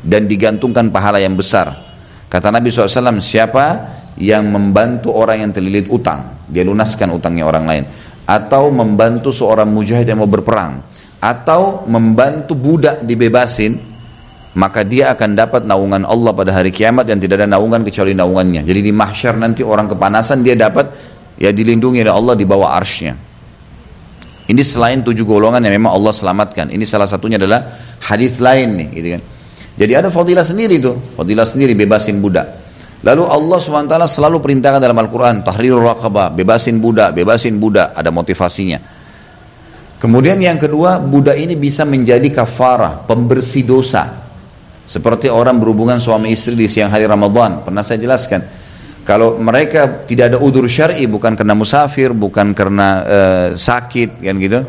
dan digantungkan pahala yang besar. Kata Nabi SAW, siapa yang membantu orang yang terlilit utang, dia lunaskan utangnya orang lain. Atau membantu seorang mujahid yang mau berperang. Atau membantu budak dibebasin, maka dia akan dapat naungan Allah pada hari kiamat yang tidak ada naungan kecuali naungannya. Jadi di mahsyar nanti orang kepanasan, dia dapat ya dilindungi oleh Allah di bawah arsy-Nya. Ini selain 7 golongan yang memang Allah selamatkan. Ini salah satunya adalah hadis lain nih, gitu kan. Jadi ada fadilah sendiri tuh, fadilah sendiri bebasin budak. Lalu Allah SWT selalu perintahkan dalam Al-Quran, tahrirur raqabah, bebasin budak, ada motivasinya. Kemudian yang kedua, budak ini bisa menjadi kafarah, pembersih dosa. Seperti orang berhubungan suami istri di siang hari Ramadan, pernah saya jelaskan. Kalau mereka tidak ada udzur syar'i, bukan karena musafir, bukan karena sakit kan gitu,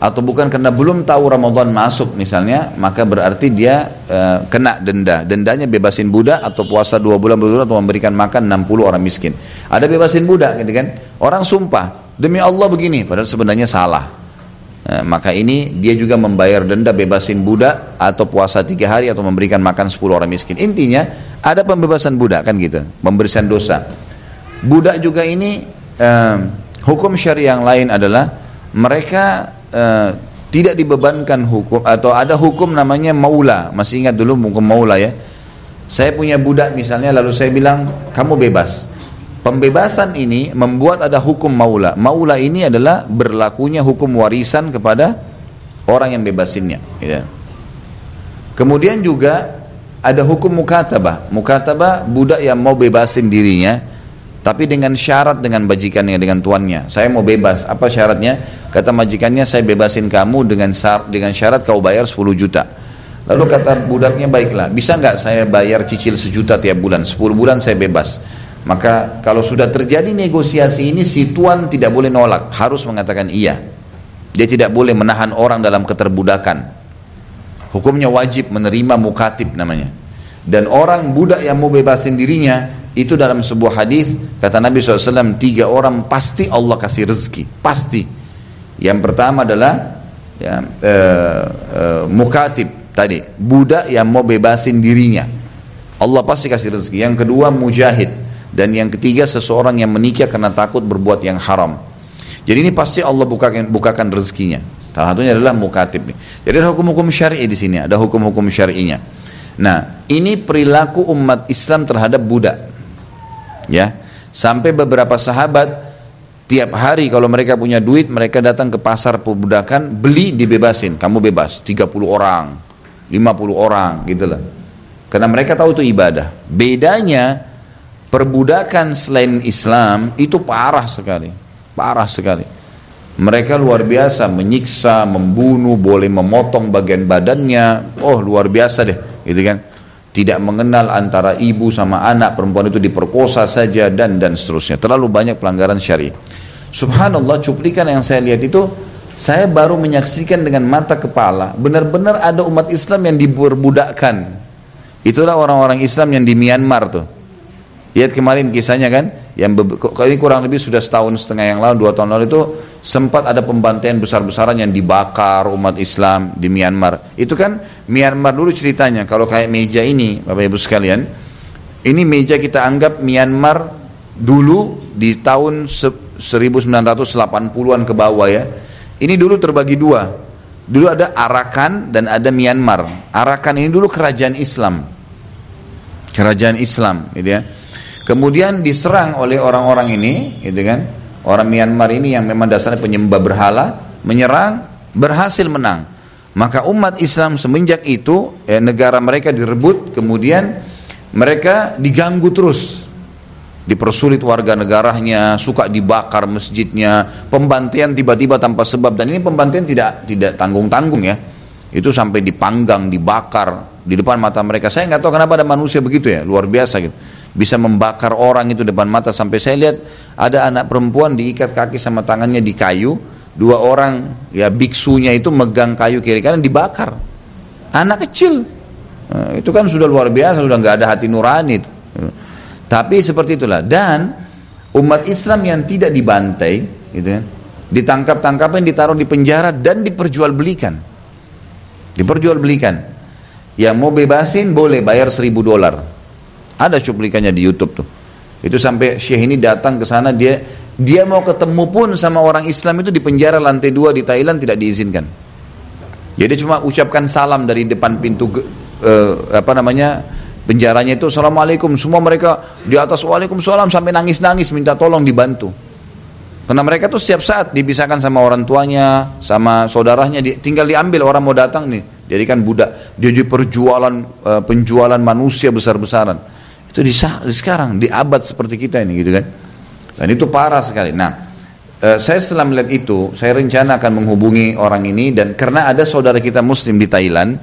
atau bukan karena belum tahu Ramadan masuk misalnya, maka berarti dia kena denda. Dendanya bebasin budak atau puasa 2 bulan berturut-turut atau memberikan makan 60 orang miskin. Ada bebasin budak gitu kan. Orang sumpah demi Allah begini, padahal sebenarnya salah. Maka ini dia juga membayar denda bebasin budak atau puasa 3 hari atau memberikan makan 10 orang miskin. Intinya ada pembebasan budak kan gitu, pemberian dosa. Budak juga ini hukum syariah yang lain adalah mereka tidak dibebankan hukum, atau ada hukum namanya maula. Masih ingat dulu hukum maula ya? Saya punya budak misalnya, lalu saya bilang kamu bebas. Pembebasan ini membuat ada hukum maula. Maula ini adalah berlakunya hukum warisan kepada orang yang bebasinnya. Ya. Kemudian juga ada hukum mukatabah. Mukatabah budak yang mau bebasin dirinya, tapi dengan syarat dengan bajikannya, dengan tuannya. Saya mau bebas. Apa syaratnya? Kata majikannya, saya bebasin kamu dengan syarat kau bayar 10 juta. Lalu kata budaknya, baiklah. Bisa nggak saya bayar cicil 1 juta tiap bulan? 10 bulan saya bebas. Maka kalau sudah terjadi negosiasi ini, si tuan tidak boleh nolak, harus mengatakan iya. Dia tidak boleh menahan orang dalam keterbudakan. Hukumnya wajib menerima mukatib namanya. Dan orang budak yang mau bebasin dirinya, itu dalam sebuah hadis kata Nabi SAW, 3 orang pasti Allah kasih rezeki, pasti. Yang pertama adalah ya, mukatib tadi, budak yang mau bebasin dirinya, Allah pasti kasih rezeki. Yang kedua mujahid. Dan yang ketiga seseorang yang menikah karena takut berbuat yang haram. Jadi ini pasti Allah bukakan rezekinya. Salah satunya adalah mukatib. Jadi ada hukum-hukum syar'i di sini, ada hukum-hukum syar'inya. Nah, ini perilaku umat Islam terhadap budak. Ya, sampai beberapa sahabat Tiap hari kalau mereka punya duit, mereka datang ke pasar perbudakan, beli, dibebasin. Kamu bebas, 30 orang, 50 orang gitu lah. Karena mereka tahu itu ibadah. Bedanya, perbudakan selain Islam itu parah sekali. Parah sekali. Mereka luar biasa, menyiksa, membunuh, boleh memotong bagian badannya. Oh, luar biasa deh, gitu kan. Tidak mengenal antara ibu sama anak, perempuan itu diperkosa saja, dan seterusnya. Terlalu banyak pelanggaran syariah. Subhanallah, cuplikan yang saya lihat itu, saya baru menyaksikan dengan mata kepala, benar-benar ada umat Islam yang diperbudakkan. Itulah orang-orang Islam yang di Myanmar tuh. Lihat kemarin kisahnya kan, yang ini kurang lebih sudah 1,5 tahun yang lalu, 2 tahun lalu itu, sempat ada pembantaian besar-besaran yang dibakar umat Islam di Myanmar. Itu kan Myanmar dulu ceritanya, kalau kayak meja ini Bapak Ibu sekalian, ini meja kita anggap Myanmar dulu di tahun 1980-an ke bawah ya. Ini dulu terbagi dua. Dulu ada Arakan dan ada Myanmar. Arakan ini dulu kerajaan Islam. Kerajaan Islam, gitu ya. Kemudian diserang oleh orang-orang ini, gitu kan. Orang Myanmar ini yang memang dasarnya penyembah berhala, menyerang, berhasil menang. Maka umat Islam semenjak itu, negara mereka direbut, kemudian mereka diganggu terus. Dipersulit warga negaranya, suka dibakar masjidnya, pembantaian tiba-tiba tanpa sebab, dan ini pembantaian tidak tanggung-tanggung ya. Itu sampai dipanggang, dibakar di depan mata mereka. Saya nggak tahu kenapa ada manusia begitu ya, luar biasa gitu. Bisa membakar orang itu depan mata, sampai saya lihat ada anak perempuan diikat kaki sama tangannya di kayu, 2 orang ya biksunya itu megang kayu kiri kanan dibakar. Anak kecil. Nah, itu kan sudah luar biasa, sudah nggak ada hati nurani. Tapi seperti itulah. Dan umat Islam yang tidak dibantai, gitu kan, ditangkap-tangkapin, ditaruh di penjara dan diperjualbelikan. Diperjualbelikan. Yang mau bebasin boleh bayar $1.000. Ada cuplikannya di YouTube tuh. Itu sampai Syekh ini datang ke sana, dia mau ketemu pun sama orang Islam itu di penjara lantai 2 di Thailand tidak diizinkan. Jadi cuma ucapkan salam dari depan pintu penjaranya itu, assalamualaikum, semua mereka di atas waalaikumsalam sampai nangis-nangis minta tolong dibantu. Karena mereka tuh setiap saat dipisahkan sama orang tuanya, sama saudaranya, tinggal diambil orang mau datang nih, jadikan budak. Dia di penjualan manusia besar-besaran. Itu di sekarang di abad seperti kita ini, gitu kan. Dan itu parah sekali. Nah, saya setelah melihat itu, saya rencana akan menghubungi orang ini, dan karena ada saudara kita Muslim di Thailand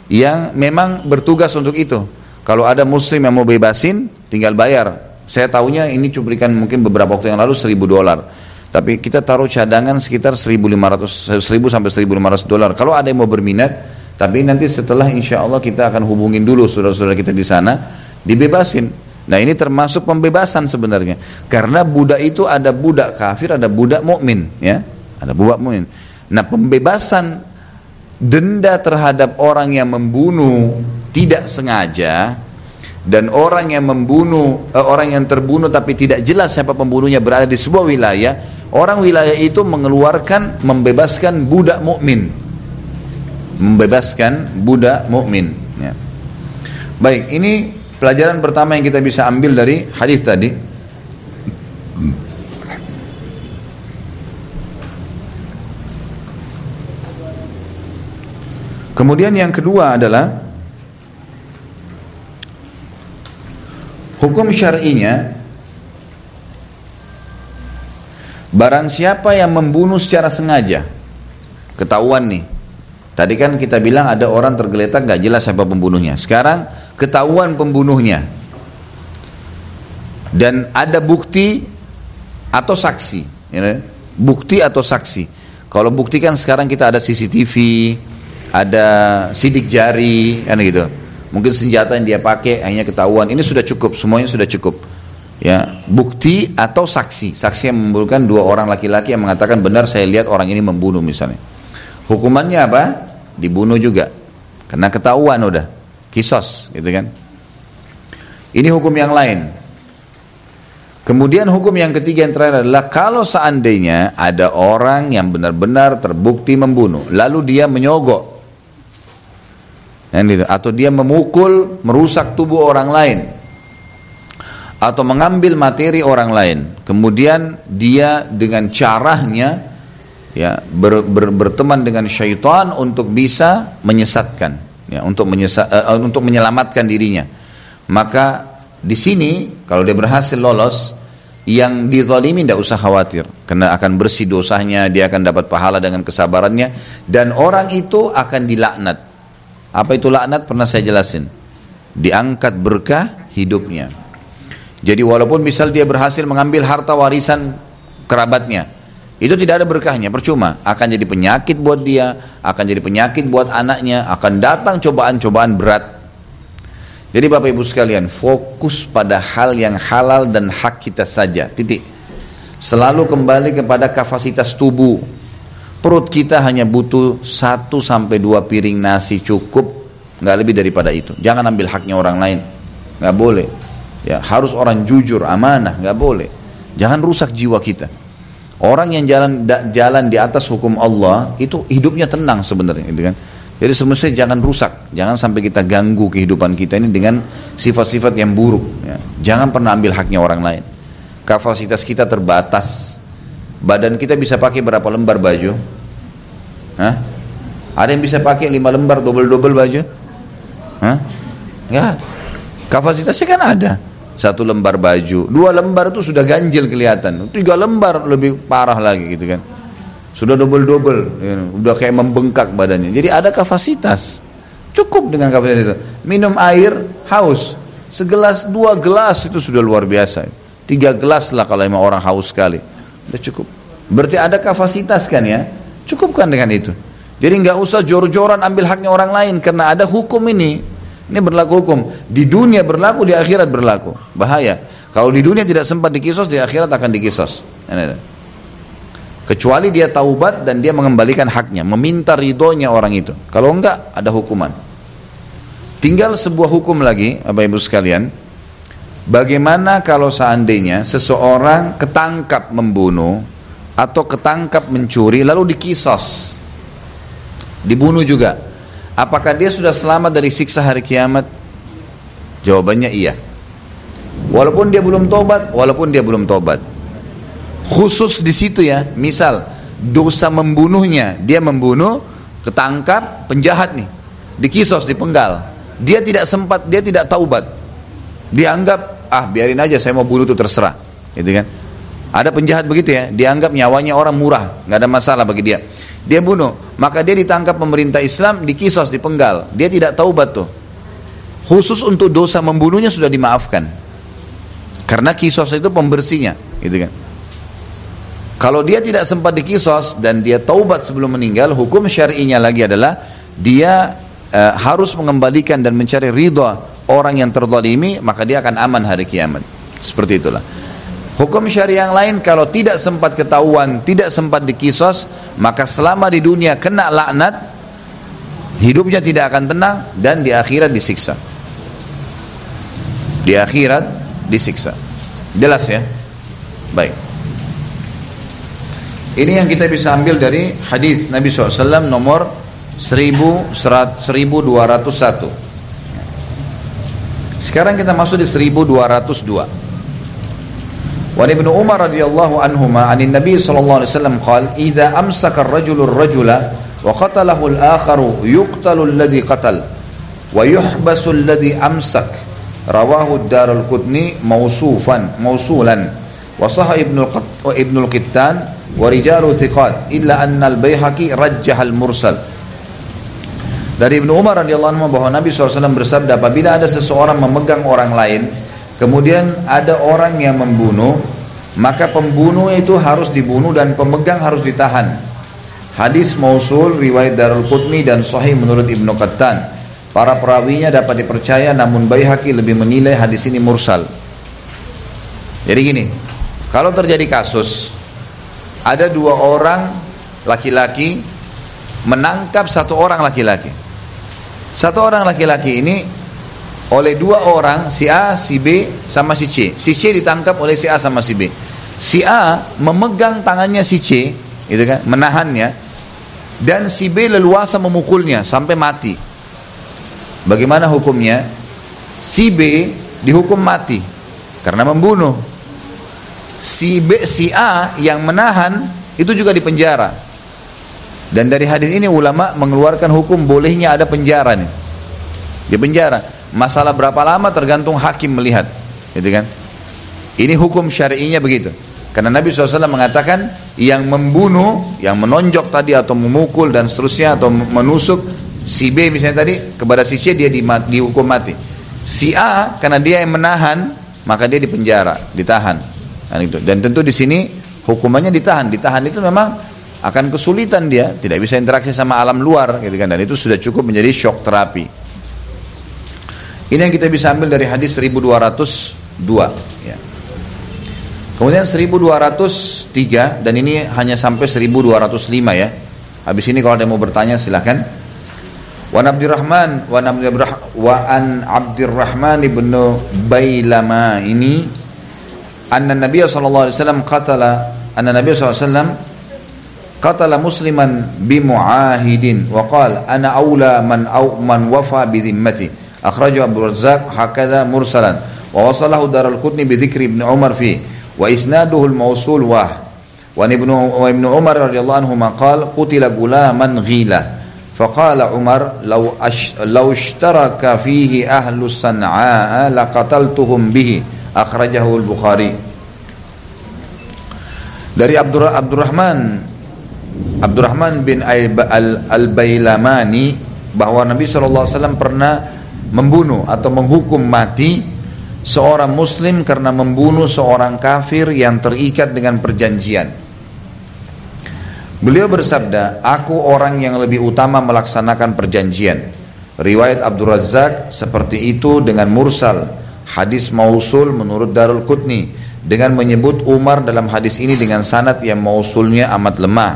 yang memang bertugas untuk itu. Kalau ada Muslim yang mau bebasin, tinggal bayar. Saya tahunya ini cuplikan mungkin beberapa waktu yang lalu $1.000. Tapi kita taruh cadangan sekitar 1.000 sampai $1.500. Kalau ada yang mau berminat, tapi nanti setelah insya Allah kita akan hubungin dulu saudara-saudara kita di sana, dibebasin. Nah, ini termasuk pembebasan sebenarnya. Karena budak itu ada budak kafir, ada budak mukmin, ya. Ada budak mukmin. Nah, pembebasan denda terhadap orang yang membunuh tidak sengaja, dan orang yang membunuh, orang yang terbunuh tapi tidak jelas siapa pembunuhnya berada di sebuah wilayah, orang wilayah itu membebaskan budak mukmin, ya. Baik, ini pelajaran pertama yang kita bisa ambil dari hadis tadi. Kemudian yang kedua adalah hukum syar'inya, barang siapa yang membunuh secara sengaja, ketahuan nih. Tadi kan kita bilang ada orang tergeletak gak jelas siapa pembunuhnya. Sekarang ketahuan pembunuhnya dan ada bukti atau saksi, ya, bukti atau saksi. Kalau bukti kan sekarang kita ada CCTV, ada sidik jari, kan gitu. Mungkin senjata yang dia pakai hanya ketahuan. Ini sudah cukup, semuanya sudah cukup. Ya, bukti atau saksi. Saksi yang membunuhkan 2 orang laki-laki yang mengatakan benar saya lihat orang ini membunuh misalnya. Hukumannya apa? Dibunuh juga. Karena ketahuan udah. Kisos, gitu kan. Ini hukum yang lain. Kemudian hukum yang ketiga yang terakhir adalah kalau seandainya ada orang yang benar-benar terbukti membunuh, lalu dia menyogok, atau dia memukul, merusak tubuh orang lain, atau mengambil materi orang lain, kemudian dia dengan caranya ya berteman dengan syaitan untuk bisa menyesatkan, ya, untuk menyelamatkan dirinya. Maka di sini kalau dia berhasil lolos, yang dizalimi tidak usah khawatir, karena akan bersih dosanya, dia akan dapat pahala dengan kesabarannya, dan orang itu akan dilaknat. Apa itu laknat? Pernah saya jelasin. Diangkat berkah hidupnya. Jadi walaupun misal dia berhasil mengambil harta warisan kerabatnya, itu tidak ada berkahnya, percuma. Akan jadi penyakit buat dia, akan jadi penyakit buat anaknya, akan datang cobaan-cobaan berat. Jadi Bapak Ibu sekalian, fokus pada hal yang halal dan hak kita saja, titik. Selalu kembali kepada kapasitas tubuh. Perut kita hanya butuh 1-2 piring nasi cukup, nggak lebih daripada itu. Jangan ambil haknya orang lain, nggak boleh. Ya, harus orang jujur, amanah, nggak boleh. Jangan rusak jiwa kita. Orang yang jalan di atas hukum Allah itu hidupnya tenang sebenarnya, gitu kan? Jadi semestinya jangan rusak, jangan sampai kita ganggu kehidupan kita ini dengan sifat-sifat yang buruk. Ya. Jangan pernah ambil haknya orang lain. Kapasitas kita terbatas. Badan kita bisa pakai berapa lembar baju? Hah? Ada yang bisa pakai 5 lembar double-double baju? Hah? Enggak. Kapasitasnya kan ada. 1 lembar baju, 2 lembar itu sudah ganjil kelihatan. 3 lembar lebih parah lagi gitu kan. Sudah double-double, ya, udah kayak membengkak badannya. Jadi ada kapasitas. Cukup dengan kapasitas itu. Minum air, haus. Segelas, 2 gelas itu sudah luar biasa. 3 gelas lah kalau emang orang haus sekali. Udah cukup. Berarti ada kapasitas kan ya. Cukupkan dengan itu. Jadi nggak usah jor-joran ambil haknya orang lain, karena ada hukum ini. Ini berlaku hukum. Di dunia berlaku, di akhirat berlaku. Bahaya. Kalau di dunia tidak sempat dikisos, di akhirat akan dikisos. Kecuali dia taubat dan dia mengembalikan haknya, meminta ridhonya orang itu. Kalau enggak, ada hukuman. Tinggal sebuah hukum lagi, Bapak Ibu sekalian. Bagaimana kalau seandainya seseorang ketangkap membunuh atau ketangkap mencuri lalu dikisos, dibunuh juga? Apakah dia sudah selamat dari siksa hari kiamat? Jawabannya iya. Walaupun dia belum tobat, Khusus di situ ya, misal dosa membunuhnya, dia membunuh, ketangkap, penjahat nih, dikisos, dipenggal. Dia tidak taubat. Dianggap, biarin aja, saya mau bunuh itu terserah, gitu kan? Ada penjahat begitu ya, dianggap nyawanya orang murah, nggak ada masalah bagi dia. Dia bunuh, maka dia ditangkap pemerintah Islam, dikisos, dipenggal. Dia tidak taubat tuh. Khusus untuk dosa membunuhnya sudah dimaafkan. Karena kisos itu pembersihnya, gitu kan? Kalau dia tidak sempat dikisos dan dia taubat sebelum meninggal, hukum syar'inya lagi adalah dia harus mengembalikan dan mencari ridha orang yang terzalimi, maka dia akan aman hari kiamat. Seperti itulah. Hukum syariah yang lain, kalau tidak sempat ketahuan, tidak sempat dikisos, maka selama di dunia kena laknat, hidupnya tidak akan tenang, dan di akhirat disiksa. Di akhirat disiksa. Jelas ya? Baik. Ini yang kita bisa ambil dari hadis Nabi SAW nomor 1201. Sekarang kita masuk di 1202. Wa Ibnu Umar radhiyallahu anhuma 'anil Nabi sallallahu alaihi wasallam qala idza amsaka ar-rajulu ar-rajula wa qatalahu al-akharu yuqtalu alladhi qatal wa yuhbasu alladhi amsak. Rawahu ad-Daraqutni mausulan wa sahih Ibnu al-Qittan wa rijalu thiqat illa anna al-Baihaqi rajjah al-mursal. Dari Ibnu Umar radhiyallahu anhu bahwa Nabi SAW bersabda, apabila ada seseorang memegang orang lain, kemudian ada orang yang membunuh, maka pembunuh itu harus dibunuh dan pemegang harus ditahan. Hadis mausul riwayat Daraqutni dan sahih menurut Ibnu Qattan. Para perawinya dapat dipercaya, namun Baihaqi lebih menilai hadis ini mursal. Jadi gini, kalau terjadi kasus ada 2 orang laki-laki menangkap 1 orang laki-laki. 1 orang laki-laki ini oleh 2 orang, si A, si B, sama si C. Si C ditangkap oleh si A sama si B. Si A memegang tangannya si C, gitu kan, menahannya, dan si B leluasa memukulnya sampai mati. Bagaimana hukumnya? Si B dihukum mati, karena membunuh. Si A yang menahan itu juga dipenjara. Dan dari hadis ini ulama mengeluarkan hukum bolehnya ada penjara nih. Di penjara. Masalah berapa lama tergantung hakim melihat, gitu kan? Ini hukum syar'inya begitu. Karena Nabi SAW mengatakan yang membunuh, yang menonjok tadi atau memukul dan seterusnya atau menusuk si B misalnya tadi kepada si C, dia dihukum mati. Si A karena dia yang menahan, maka dia dipenjara, ditahan. Dan tentu di sini hukumannya ditahan. Ditahan itu memang akan kesulitan, dia tidak bisa interaksi sama alam luar, gitu kan? Dan itu sudah cukup menjadi shock terapi. Ini yang kita bisa ambil dari hadis 1202. Ya. Kemudian 1203 dan ini hanya sampai 1205 ya. Habis ini kalau ada yang mau bertanya silakan. Wa an Abdurrahman ibn Bailama ini anna Nabi sallallahu alaihi wasallam qatala musliman bimuahidin wa qala ana aula man wafa bi dhimmati akhrajahu Abu Razzaq hakadha mursalan wa wasalahu Daraqutni bi dzikri Ibn Umar fi wa isnaduhu al-mawsul wa ibnu Umar radhiyallahu anhu qala qutila gulaman ghila faqala Umar law ishtaraka fihi ahlu San'a laqataltuhum bihi akhrajahu al-Bukhari. Dari Abdurrahman bin al-Bailamani bahwa Nabi SAW pernah membunuh atau menghukum mati seorang muslim karena membunuh seorang kafir yang terikat dengan perjanjian. Beliau bersabda, aku orang yang lebih utama melaksanakan perjanjian. Riwayat Abdul Razzaq seperti itu dengan mursal. Hadis mausul menurut Daraqutni dengan menyebut Umar dalam hadis ini dengan sanad yang mausulnya amat lemah.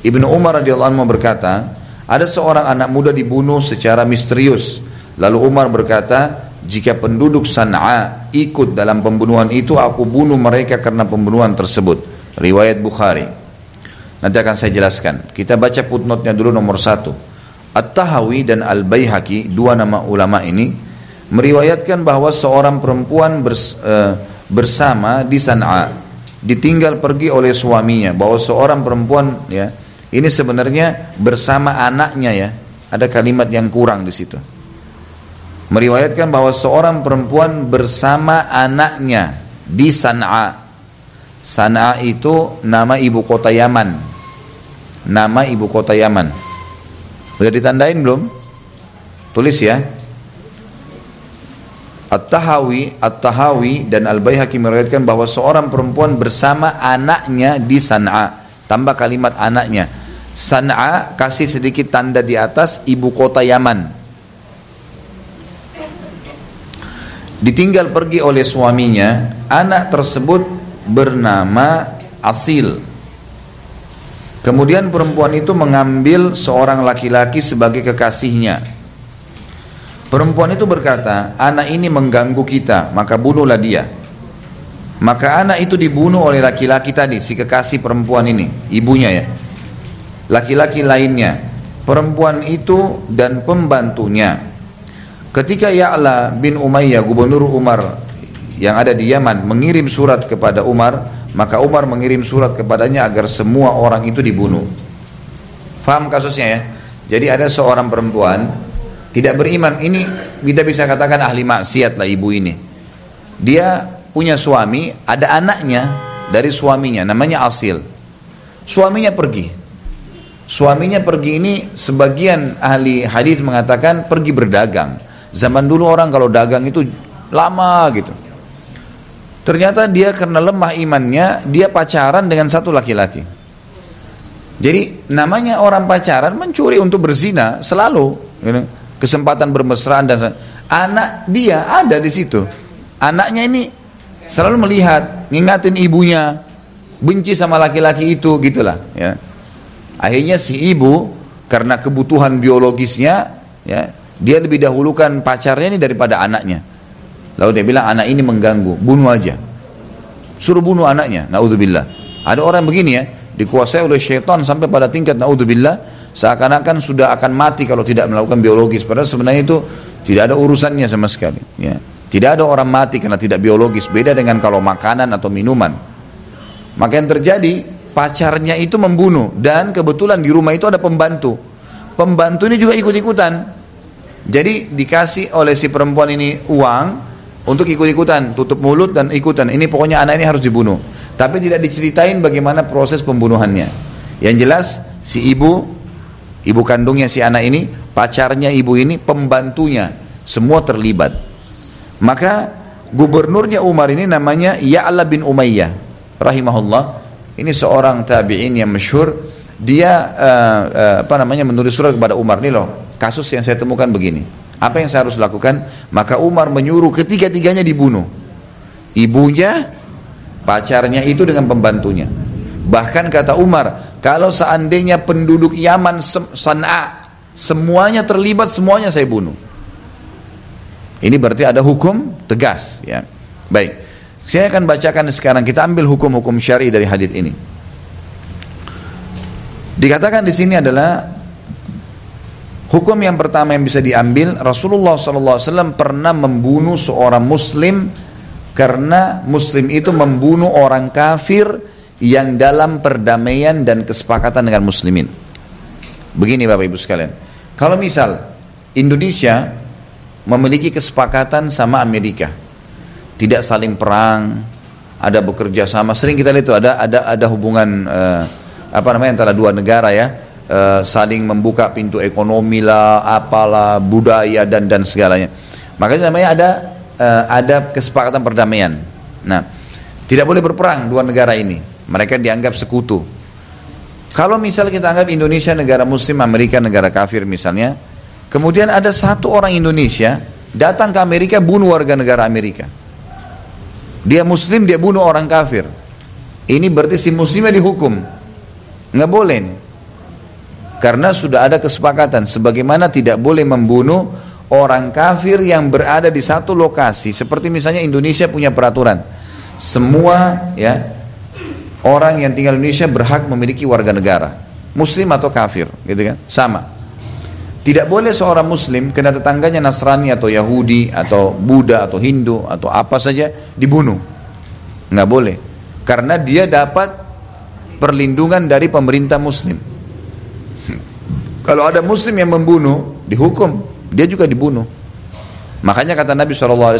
Ibnu Umar radhiyallahu anhu berkata, ada seorang anak muda dibunuh secara misterius. Lalu Umar berkata, jika penduduk San'a ikut dalam pembunuhan itu, aku bunuh mereka karena pembunuhan tersebut. Riwayat Bukhari. Nanti akan saya jelaskan. Kita baca footnote-nya dulu nomor 1. At-Tahawi dan Al-Baihaqi, dua nama ulama ini meriwayatkan bahwa seorang perempuan bersama di San'a ditinggal pergi oleh suaminya. Bahwa seorang perempuan, ya, ini sebenarnya bersama anaknya, ya, ada kalimat yang kurang di situ. Meriwayatkan bahwa seorang perempuan bersama anaknya di San'a. San'a itu nama ibu kota Yaman. Nama ibu kota Yaman. Sudah ditandain belum? Tulis ya. At-Tahawi dan Al-Baihaqi meriwayatkan bahwa seorang perempuan bersama anaknya di San'a. Tambah kalimat anaknya. San'a kasih sedikit tanda di atas, ibu kota Yaman. Ditinggal pergi oleh suaminya. Anak tersebut bernama Asil. Kemudian perempuan itu mengambil seorang laki-laki sebagai kekasihnya. Perempuan itu berkata, anak ini mengganggu kita, maka bunuhlah dia. Maka anak itu dibunuh oleh laki-laki tadi, si kekasih perempuan ini, ibunya ya. Laki-laki lainnya, perempuan itu dan pembantunya. Ketika Ya'la bin Umayyah, gubernur Umar yang ada di Yaman, mengirim surat kepada Umar, maka Umar mengirim surat kepadanya agar semua orang itu dibunuh. Faham kasusnya ya? Jadi ada seorang perempuan tidak beriman, ini kita bisa katakan ahli maksiat lah ibu ini. Dia punya suami, ada anaknya dari suaminya, namanya Asil. Suaminya pergi. Suaminya pergi ini sebagian ahli hadis mengatakan pergi berdagang. Zaman dulu orang kalau dagang itu lama gitu. Ternyata dia karena lemah imannya, dia pacaran dengan satu laki-laki. Jadi namanya orang pacaran mencuri untuk berzina selalu, gitu. Kesempatan bermesraan dan anak dia ada di situ. Anaknya ini selalu melihat, ngingatin ibunya, benci sama laki-laki itu, gitulah. Ya. Akhirnya si ibu karena kebutuhan biologisnya, ya, dia lebih dahulukan pacarnya ini daripada anaknya. Lalu dia bilang anak ini mengganggu, bunuh aja. Suruh bunuh anaknya. Naudzubillah. Ada orang begini ya, dikuasai oleh syaitan sampai pada tingkat naudzubillah. Seakan-akan sudah akan mati kalau tidak melakukan biologis. Padahal sebenarnya itu tidak ada urusannya sama sekali. Ya. Tidak ada orang mati karena tidak biologis, beda dengan kalau makanan atau minuman. Maka yang terjadi, pacarnya itu membunuh, dan kebetulan di rumah itu ada pembantu. Pembantu ini juga ikut-ikutan. Jadi dikasih oleh si perempuan ini uang untuk ikut-ikutan, tutup mulut dan ikutan. Ini pokoknya anak ini harus dibunuh. Tapi tidak diceritain bagaimana proses pembunuhannya. Yang jelas si ibu kandungnya si anak ini, pacarnya ibu ini, pembantunya, semua terlibat. Maka gubernurnya Umar ini namanya Ya'la bin Umayyah rahimahullah. Ini seorang tabi'in yang masyhur. Dia menulis surat kepada Umar, nih loh kasus yang saya temukan begini, apa yang saya harus lakukan? Maka Umar menyuruh ketiga-tiganya dibunuh, ibunya, pacarnya itu dengan pembantunya. Bahkan kata Umar, kalau seandainya penduduk Yaman, San'a, semuanya terlibat, semuanya saya bunuh. Ini berarti ada hukum tegas, ya. Baik, saya akan bacakan sekarang, kita ambil hukum-hukum syar'i dari hadis ini. Dikatakan di sini adalah hukum yang pertama yang bisa diambil, Rasulullah SAW pernah membunuh seorang muslim karena muslim itu membunuh orang kafir yang dalam perdamaian dan kesepakatan dengan muslimin. Begini Bapak Ibu sekalian, kalau misal Indonesia memiliki kesepakatan sama Amerika, tidak saling perang, ada bekerja sama, sering kita lihat itu ada hubungan antara dua negara, ya. Saling membuka pintu ekonomi lah, apalah, budaya dan segalanya. Makanya namanya ada kesepakatan perdamaian. Nah, tidak boleh berperang dua negara ini. Mereka dianggap sekutu. Kalau misal kita anggap Indonesia negara muslim, Amerika negara kafir misalnya, kemudian ada satu orang Indonesia datang ke Amerika bunuh warga negara Amerika. Dia muslim, dia bunuh orang kafir. Ini berarti si muslimnya dihukum. Nggak boleh. Karena sudah ada kesepakatan, sebagaimana tidak boleh membunuh orang kafir yang berada di satu lokasi. Seperti misalnya Indonesia punya peraturan, semua ya orang yang tinggal di Indonesia berhak memiliki warga negara, muslim atau kafir, gitu kan? Sama. Tidak boleh seorang muslim kena tetangganya Nasrani atau Yahudi atau Buddha atau Hindu atau apa saja dibunuh. Nggak boleh. Karena dia dapat perlindungan dari pemerintah muslim. Kalau ada muslim yang membunuh, dihukum, dia juga dibunuh. Makanya kata Nabi SAW,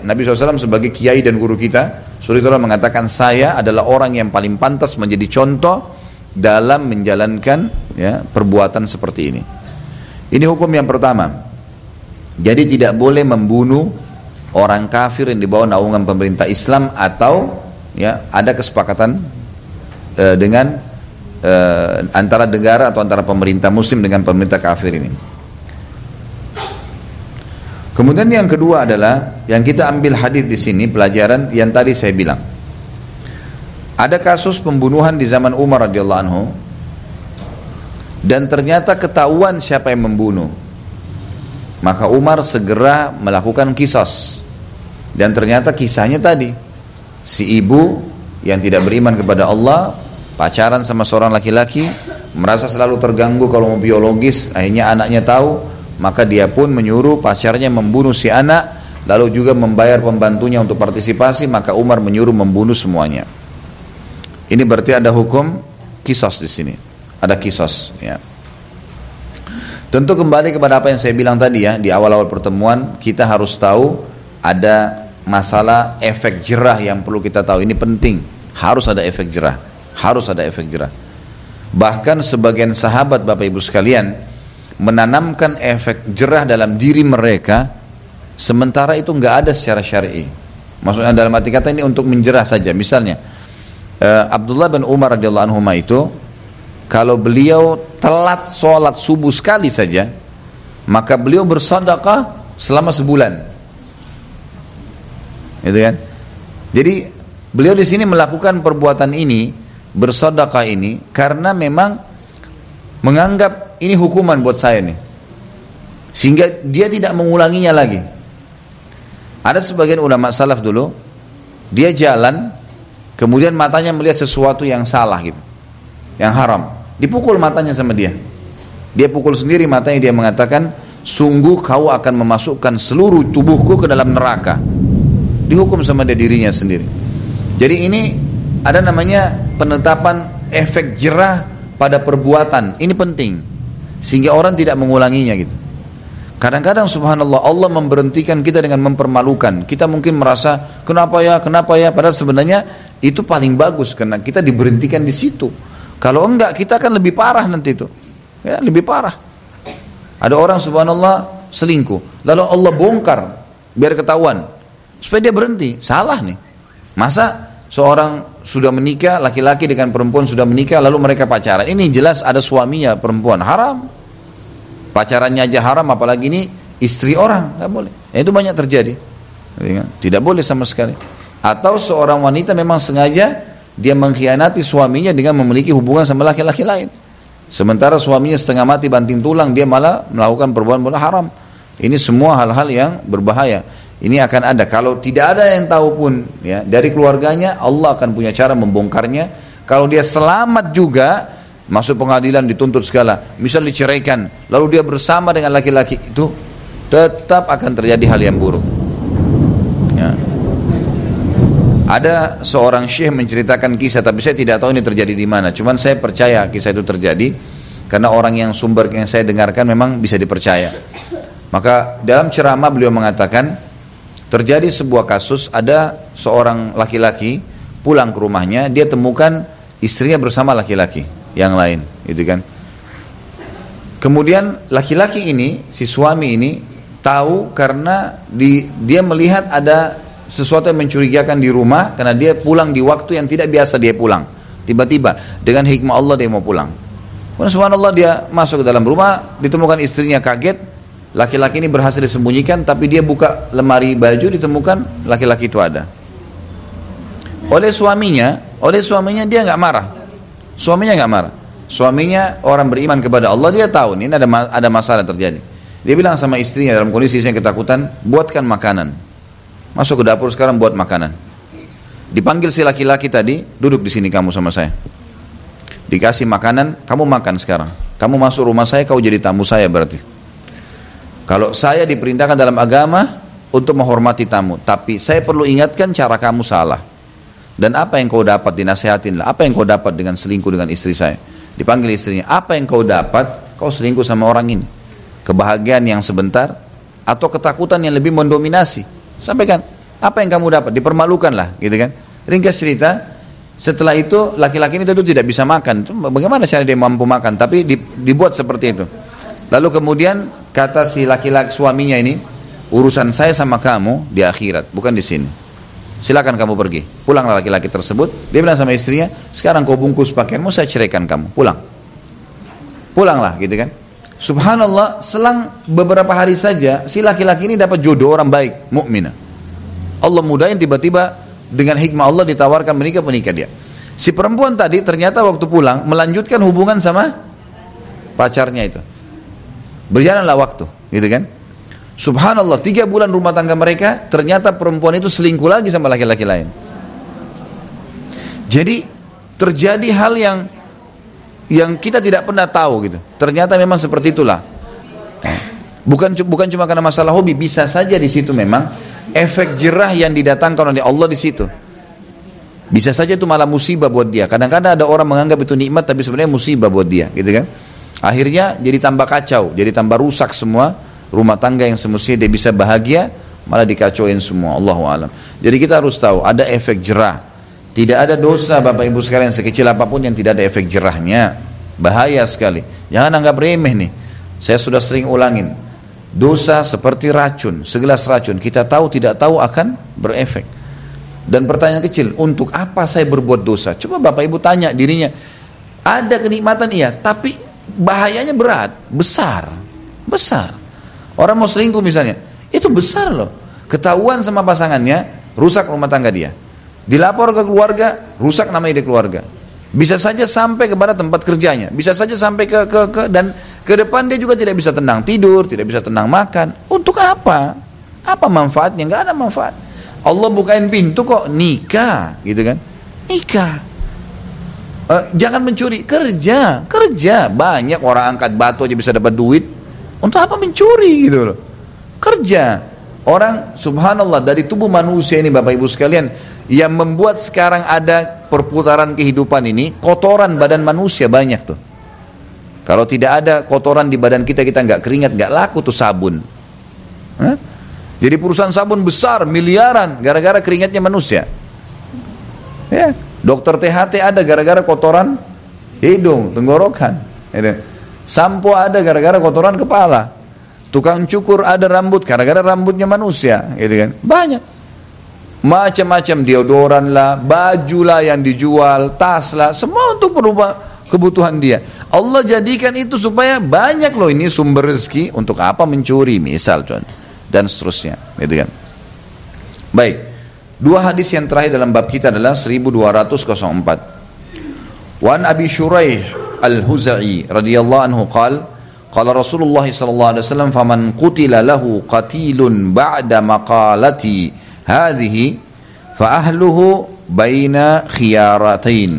Nabi SAW sebagai kiai dan guru kita, Rasulullah mengatakan, saya adalah orang yang paling pantas menjadi contoh dalam menjalankan perbuatan seperti ini. Ini hukum yang pertama. Jadi tidak boleh membunuh orang kafir yang di bawah naungan pemerintah Islam atau ada kesepakatan dengan antara negara atau antara pemerintah muslim dengan pemerintah kafir ini. Kemudian yang kedua adalah yang kita ambil hadis di sini, pelajaran yang tadi saya bilang. Ada kasus pembunuhan di zaman Umar radhiyallahu anhu dan ternyata ketahuan siapa yang membunuh. Maka Umar segera melakukan qisas. Dan ternyata kisahnya tadi, si ibu yang tidak beriman kepada Allah pacaran sama seorang laki-laki, merasa selalu terganggu kalau mau biologis, akhirnya anaknya tahu, maka dia pun menyuruh pacarnya membunuh si anak, lalu juga membayar pembantunya untuk partisipasi, maka Umar menyuruh membunuh semuanya. Ini berarti ada hukum qisas di sini, ada qisas, ya. Tentu kembali kepada apa yang saya bilang tadi ya, di awal-awal pertemuan, kita harus tahu ada masalah efek jerah yang perlu kita tahu. Ini penting, harus ada efek jerah. Harus ada efek jerah. Bahkan sebagian sahabat Bapak Ibu sekalian menanamkan efek jerah dalam diri mereka, sementara itu nggak ada secara syar'i. Maksudnya dalam arti kata ini untuk menjerah saja. Misalnya Abdullah bin Umar radhiyallahu anhu itu, kalau beliau telat sholat subuh sekali saja, maka beliau bersedekah selama sebulan. Gitu kan? Jadi beliau di sini melakukan perbuatan ini, bersedekah ini, karena memang menganggap ini hukuman buat saya nih, sehingga dia tidak mengulanginya lagi. Ada sebagian ulama salaf dulu, dia jalan, kemudian matanya melihat sesuatu yang salah gitu, yang haram, dipukul matanya sama dia. Dia pukul sendiri matanya, dia mengatakan, sungguh kau akan memasukkan seluruh tubuhku ke dalam neraka. Dihukum sama dirinya sendiri. Jadi ini ada namanya penetapan efek jerah pada perbuatan. Ini penting sehingga orang tidak mengulanginya gitu. Kadang-kadang subhanallah Allah memberhentikan kita dengan mempermalukan. Kita mungkin merasa kenapa ya padahal sebenarnya itu paling bagus karena kita diberhentikan di situ. Kalau enggak kita akan lebih parah nanti itu. Ya, lebih parah. Ada orang subhanallah selingkuh, lalu Allah bongkar biar ketahuan supaya dia berhenti. Salah nih. Masa seorang sudah menikah, laki-laki dengan perempuan sudah menikah lalu mereka pacaran. Ini jelas ada suaminya perempuan, haram. Pacarannya aja haram, apalagi ini istri orang, nggak boleh. Itu banyak terjadi, tidak boleh sama sekali. Atau seorang wanita memang sengaja dia mengkhianati suaminya dengan memiliki hubungan sama laki-laki lain. Sementara suaminya setengah mati banting tulang, dia malah melakukan perbuatan haram. Ini semua hal-hal yang berbahaya. Ini akan ada. Kalau tidak ada yang tahu pun, ya, dari keluarganya, Allah akan punya cara membongkarnya. Kalau dia selamat juga, masuk pengadilan dituntut segala, misal diceraikan, lalu dia bersama dengan laki-laki itu, tetap akan terjadi hal yang buruk. Ya. Ada seorang syekh menceritakan kisah, tapi saya tidak tahu ini terjadi di mana. Cuman saya percaya kisah itu terjadi karena orang yang sumber yang saya dengarkan memang bisa dipercaya. Maka dalam ceramah beliau mengatakan terjadi sebuah kasus, ada seorang laki-laki pulang ke rumahnya, dia temukan istrinya bersama laki-laki yang lain, gitu kan. Kemudian laki-laki ini, si suami ini tahu karena dia melihat ada sesuatu yang mencurigakan di rumah karena dia pulang di waktu yang tidak biasa dia pulang. Tiba-tiba dengan hikmah Allah dia mau pulang. Kemudian subhanallah dia masuk ke dalam rumah, ditemukan istrinya, kaget. Laki-laki ini berhasil disembunyikan, tapi dia buka lemari baju, ditemukan laki-laki itu ada. Oleh suaminya dia nggak marah. Suaminya nggak marah. Suaminya orang beriman kepada Allah, dia tahu ini ada masalah terjadi. Dia bilang sama istrinya dalam kondisi yang ketakutan, buatkan makanan. Masuk ke dapur sekarang buat makanan. Dipanggil si laki-laki tadi, duduk di sini kamu sama saya. Dikasih makanan, kamu makan sekarang. Kamu masuk rumah saya, kau jadi tamu saya berarti. Kalau saya diperintahkan dalam agama untuk menghormati tamu, tapi saya perlu ingatkan cara kamu salah. Dan apa yang kau dapat, dinasihatinlah. Apa yang kau dapat dengan selingkuh dengan istri saya? Dipanggil istrinya, apa yang kau dapat, kau selingkuh sama orang ini? Kebahagiaan yang sebentar, atau ketakutan yang lebih mendominasi? Sampaikan, apa yang kamu dapat? Dipermalukanlah, gitu kan? Ringkas cerita, setelah itu laki-laki ini tentu tidak bisa makan. Bagaimana cara dia mampu makan? Tapi dibuat seperti itu. Lalu kemudian kata si laki-laki suaminya ini, urusan saya sama kamu di akhirat, bukan di sini. Silakan kamu pergi. Pulanglah laki-laki tersebut. Dia bilang sama istrinya, sekarang kau bungkus pakaianmu, saya ceraikan kamu. Pulanglah, gitu kan? Subhanallah, selang beberapa hari saja si laki-laki ini dapat jodoh orang baik, mukminah. Allah mudahin, tiba-tiba dengan hikmah Allah ditawarkan menikah dia. Si perempuan tadi ternyata waktu pulang melanjutkan hubungan sama pacarnya itu. Berjalanlah waktu, gitu kan? Subhanallah, 3 bulan rumah tangga mereka, ternyata perempuan itu selingkuh lagi sama laki-laki lain. Jadi terjadi hal yang kita tidak pernah tahu gitu. Ternyata memang seperti itulah. Bukan cuma karena masalah hobi, bisa saja di situ memang efek jerah yang didatangkan oleh Allah di situ. Bisa saja itu malah musibah buat dia. Kadang-kadang ada orang menganggap itu nikmat, tapi sebenarnya musibah buat dia, gitu kan? Akhirnya jadi tambah kacau, jadi tambah rusak semua rumah tangga yang semestinya dia bisa bahagia, malah dikacauin semua. Allahu a'lam. Jadi kita harus tahu ada efek jerah. Tidak ada dosa Bapak Ibu sekalian sekecil apapun yang tidak ada efek jerahnya. Bahaya sekali. Jangan anggap remeh nih. Saya sudah sering ulangin. Dosa seperti racun, segelas racun. Kita tahu tidak tahu akan berefek. Dan pertanyaan kecil, untuk apa saya berbuat dosa? Coba Bapak Ibu tanya dirinya. Ada kenikmatan iya, tapi bahayanya berat, besar. Orang mau selingkuh misalnya, itu besar loh. Ketahuan sama pasangannya, rusak rumah tangga dia. Dilapor ke keluarga, rusak namanya di keluarga. Bisa saja sampai kepada tempat kerjanya, bisa saja sampai dan ke depan dia juga tidak bisa tenang tidur, tidak bisa tenang makan. Untuk apa? Apa manfaatnya? Nggak ada manfaat. Allah bukain pintu kok, nikah, gitu kan? Nikah. Jangan mencuri, kerja. Banyak orang angkat batu aja bisa dapat duit. Untuk apa mencuri gitu loh? Kerja. Orang subhanallah dari tubuh manusia ini Bapak Ibu sekalian, yang membuat sekarang ada perputaran kehidupan ini, kotoran badan manusia banyak tuh. Kalau tidak ada kotoran di badan kita, kita nggak keringat, nggak laku tuh sabun. Hah? Jadi perusahaan sabun besar, miliaran, gara-gara keringatnya manusia. Ya, dokter THT ada gara-gara kotoran hidung, tenggorokan. Sampo ada gara-gara kotoran kepala. Tukang cukur ada rambut gara-gara rambutnya manusia, gitu kan? Banyak. Macam-macam deodoran lah, baju lah yang dijual, tas lah, semua untuk berubah kebutuhan dia. Allah jadikan itu supaya banyak loh ini sumber rezeki, untuk apa mencuri misal dan seterusnya, gitu kan. Baik. Dua hadis yang terakhir dalam bab kita adalah 1204. Wan Abi Shuraih Al-Huza'i radhiyallahu anhu qala qala Rasulullah sallallahu alaihi wasallam faman qutila lahu qatilun ba'da maqalati hadhihi fa ahluhu baina khiyaratain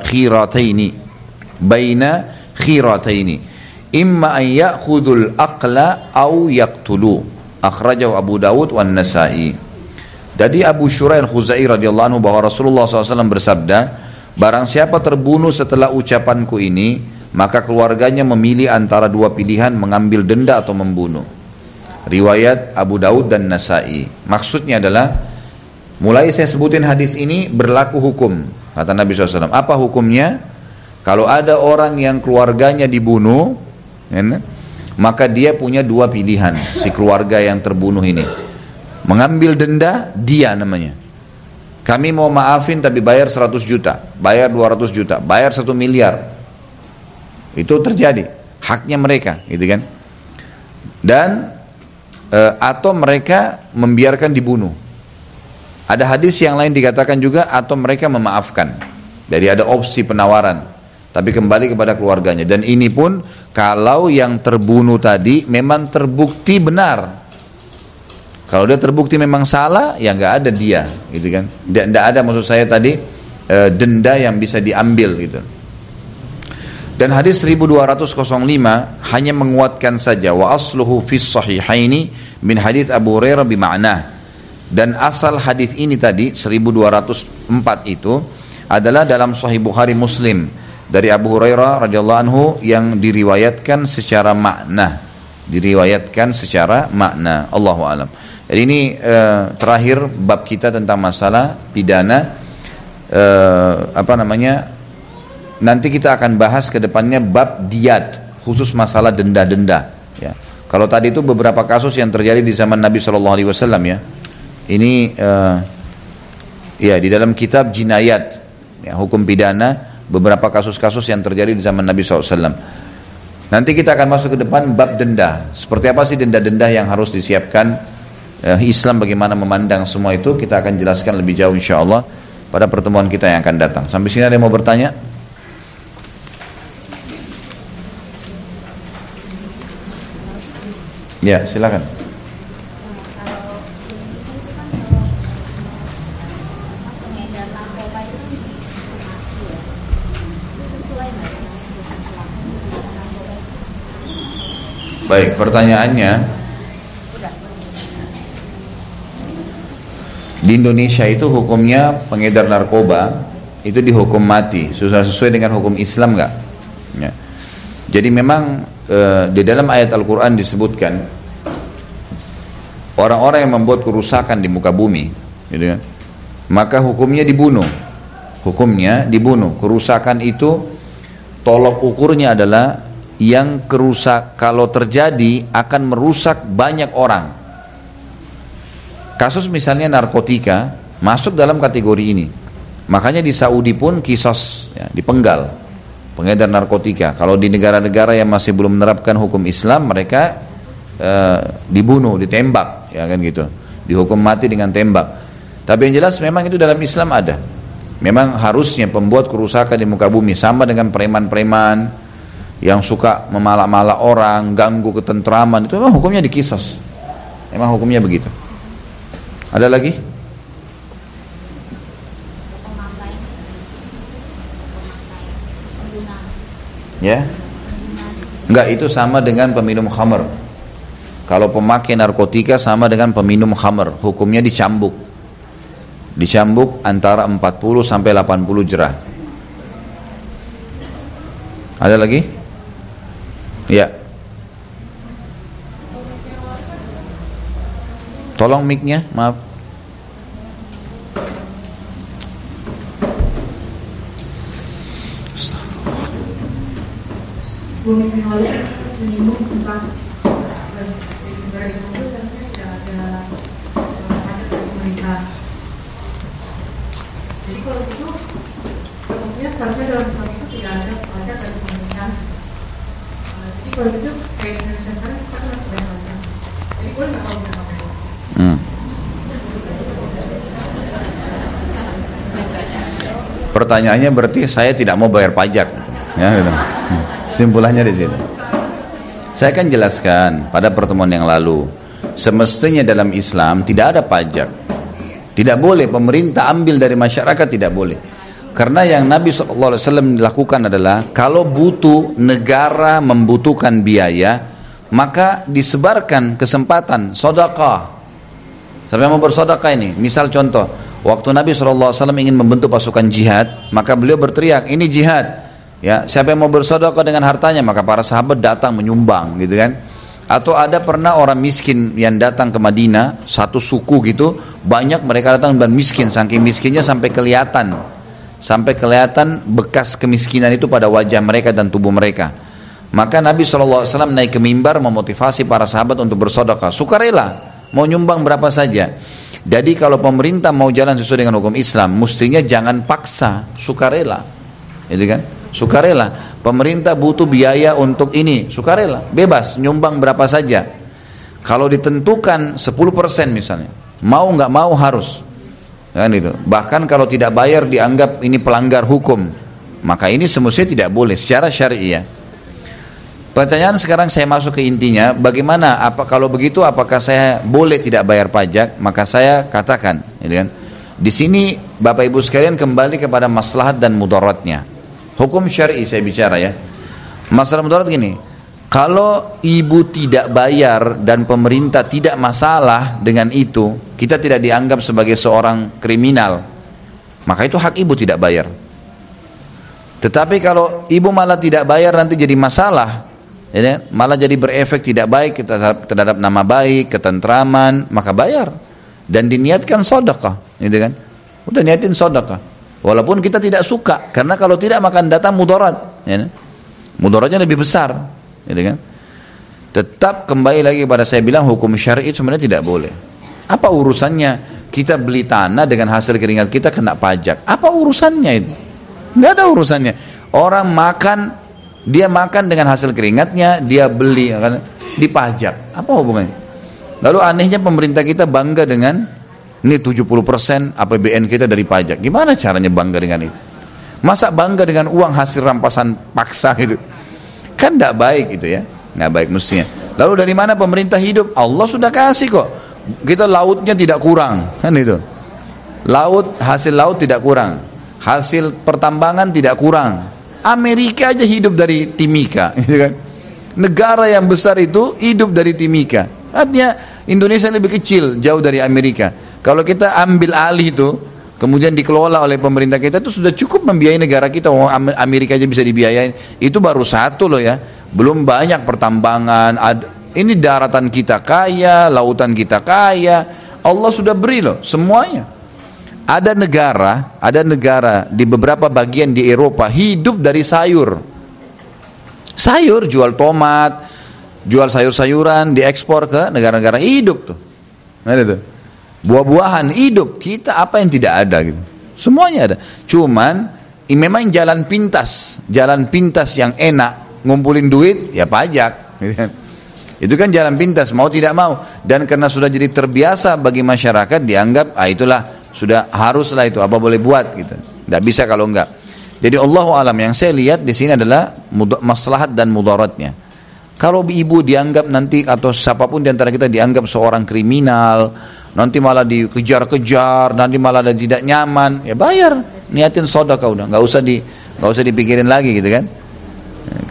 khirataini baina khirataini imma an ya'khudul aqla aw yaqtulu akhrajahu Abu Dawud wan Nasa'i. Dari Abu Shuraih Al-Khuzai radhiyallahu anhu bahwa Rasulullah SAW bersabda, barang siapa terbunuh setelah ucapanku ini, maka keluarganya memilih antara dua pilihan, mengambil denda atau membunuh. Riwayat Abu Daud dan Nasa'i. Maksudnya adalah, mulai saya sebutin hadis ini berlaku hukum, kata Nabi SAW. Apa hukumnya? Kalau ada orang yang keluarganya dibunuh, maka dia punya dua pilihan, si keluarga yang terbunuh ini. Mengambil denda, dia namanya. Kami mau maafin tapi bayar 100 juta, bayar 200 juta, bayar 1 miliar. Itu terjadi, haknya mereka, gitu kan. Dan atau mereka membiarkan dibunuh. Ada hadis yang lain dikatakan juga atau mereka memaafkan. Jadi ada opsi penawaran, tapi kembali kepada keluarganya. Dan ini pun kalau yang terbunuh tadi memang terbukti benar. Kalau dia terbukti memang salah, ya nggak ada dia, gitu kan. Tidak ada, maksud saya tadi denda yang bisa diambil, gitu. Dan hadis 1205 hanya menguatkan saja, wa asluhu fis sahihaini min hadis Abu Hurairah bima'nah. Dan asal hadis ini tadi 1204 itu adalah dalam Sahih Bukhari Muslim dari Abu Hurairah radhiyallahu anhu yang diriwayatkan secara makna, Allahu a'lam. Jadi ini terakhir bab kita tentang masalah pidana, nanti kita akan bahas ke depannya bab diyat, khusus masalah denda-denda. Ya. Kalau tadi itu beberapa kasus yang terjadi di zaman Nabi SAW ya. Ini ya di dalam kitab jinayat, ya, hukum pidana, beberapa kasus-kasus yang terjadi di zaman Nabi SAW. Nanti kita akan masuk ke depan bab denda. Seperti apa sih denda-denda yang harus disiapkan? Islam bagaimana memandang semua itu, kita akan jelaskan lebih jauh insyaAllah pada pertemuan kita yang akan datang. Sampai sini ada yang mau bertanya? Ya, silakan. Baik, pertanyaannya, di Indonesia itu hukumnya pengedar narkoba itu dihukum mati, sudah sesuai dengan hukum Islam nggak? Ya. Jadi memang di dalam ayat Al-Quran disebutkan orang-orang yang membuat kerusakan di muka bumi, gitu kan, maka hukumnya dibunuh. Kerusakan itu tolok ukurnya adalah yang kalau terjadi akan merusak banyak orang. Kasus misalnya narkotika masuk dalam kategori ini. Makanya di Saudi pun kisos, ya, dipenggal pengedar narkotika. Kalau di negara-negara yang masih belum menerapkan hukum Islam, mereka dibunuh, ditembak, ya kan gitu, dihukum mati dengan tembak. Tapi yang jelas memang itu dalam Islam ada. Memang harusnya pembuat kerusakan di muka bumi sama dengan preman-preman yang suka memalak-malak orang, ganggu ketentraman, itu memang hukumnya dikisos. Memang hukumnya begitu. Ada lagi? Ya. Enggak, itu sama dengan peminum khamr. Kalau pemakai narkotika sama dengan peminum khamr, hukumnya dicambuk. Dicambuk antara 40 sampai 80 jerah. Ada lagi? Ya. Tolong mic-nya, maaf. Jadi kalau itu, hukumnya seharusnya dalam Islam itu tidak ada pajak dari pemerintah. Jadi kalau itu kayak Indonesia sekarang kita kan harus bayar pajak. Jadi boleh nggak kalau kita pakai? Pertanyaannya berarti saya tidak mau bayar pajak, ya gitu. Simpulannya di situ. Saya akan jelaskan pada pertemuan yang lalu, semestinya dalam Islam tidak ada pajak. Tidak boleh pemerintah ambil dari masyarakat, tidak boleh. Karena yang Nabi SAW lakukan adalah kalau butuh, negara membutuhkan biaya, maka disebarkan kesempatan sedekah. Sampai mau bersedekah ini. Misal contoh, waktu Nabi SAW ingin membentuk pasukan jihad, maka beliau berteriak, ini jihad. Ya, siapa yang mau bersedekah dengan hartanya, maka para sahabat datang menyumbang, gitu kan? Atau ada pernah orang miskin yang datang ke Madinah, satu suku gitu, banyak mereka datang dan miskin, saking miskinnya sampai kelihatan bekas kemiskinan itu pada wajah mereka dan tubuh mereka. Maka Nabi SAW naik ke mimbar memotivasi para sahabat untuk bersedekah, sukarela, mau nyumbang berapa saja. Jadi kalau pemerintah mau jalan sesuai dengan hukum Islam, mestinya jangan paksa, sukarela, gitu kan? Sukarela. Pemerintah butuh biaya untuk ini, sukarela, bebas, nyumbang berapa saja. Kalau ditentukan 10% misalnya, mau nggak mau harus, kan itu. Bahkan kalau tidak bayar dianggap ini pelanggar hukum, maka ini semestinya tidak boleh secara syariah. Pertanyaan sekarang saya masuk ke intinya, bagaimana? Kalau begitu, apakah saya boleh tidak bayar pajak? Maka saya katakan, gitu kan? Di sini Bapak Ibu sekalian kembali kepada maslahat dan mudaratnya. Hukum syar'i saya bicara ya. Masalah mudarat gini, kalau ibu tidak bayar dan pemerintah tidak masalah dengan itu, kita tidak dianggap sebagai seorang kriminal, maka itu hak ibu tidak bayar. Tetapi kalau ibu malah tidak bayar nanti jadi masalah, ya, malah jadi berefek tidak baik terhadap nama baik, ketentraman, maka bayar dan diniatkan sedekah, gitu kan? Udah niatin sedekah. Walaupun kita tidak suka, karena kalau tidak maka datang mudarat, ya, mudaratnya lebih besar, gitu kan? Tetap kembali lagi pada saya bilang hukum syar'i sebenarnya tidak boleh. Apa urusannya kita beli tanah dengan hasil keringat kita kena pajak? Apa urusannya itu? Nggak ada urusannya. Orang makan, dia makan dengan hasil keringatnya, dia beli kan, dipajak. Apa hubungannya? Lalu anehnya pemerintah kita bangga dengan ini 70% APBN kita dari pajak. Gimana caranya bangga dengan itu? Masa bangga dengan uang hasil rampasan paksa itu? Kan tidak baik itu ya. Nggak baik mestinya. Lalu dari mana pemerintah hidup? Allah sudah kasih kok. Kita lautnya tidak kurang. Kan itu. Hasil laut tidak kurang. Hasil pertambangan tidak kurang. Amerika aja hidup dari timika. Gitu kan? Negara yang besar itu hidup dari timika. Artinya Indonesia lebih kecil jauh dari Amerika. Kalau kita ambil alih itu, kemudian dikelola oleh pemerintah kita, itu sudah cukup membiayai negara kita. Amerika aja bisa dibiayain. Itu baru satu loh ya. Belum banyak pertambangan. Ini daratan kita kaya, lautan kita kaya. Allah sudah beri loh semuanya. Ada negara di beberapa bagian di Eropa hidup dari sayur. Sayur, jual tomat, jual sayur-sayuran, diekspor ke negara-negara, hidup tuh. Nah itu. Buah-buahan hidup, kita apa yang tidak ada gitu. Semuanya ada. Cuman memang jalan pintas yang enak, ngumpulin duit ya pajak. Itu kan jalan pintas, mau tidak mau. Dan karena sudah jadi terbiasa bagi masyarakat, dianggap itulah sudah haruslah itu, apa boleh buat gitu. Tidak bisa kalau enggak. Jadi Allahu alam, yang saya lihat di sini adalah maslahat dan mudaratnya. Kalau ibu dianggap nanti atau siapapun di antara kita dianggap seorang kriminal, nanti malah dikejar-kejar, nanti malah ada tidak nyaman, ya bayar, niatin sedekah udah, nggak usah dipikirin lagi gitu kan.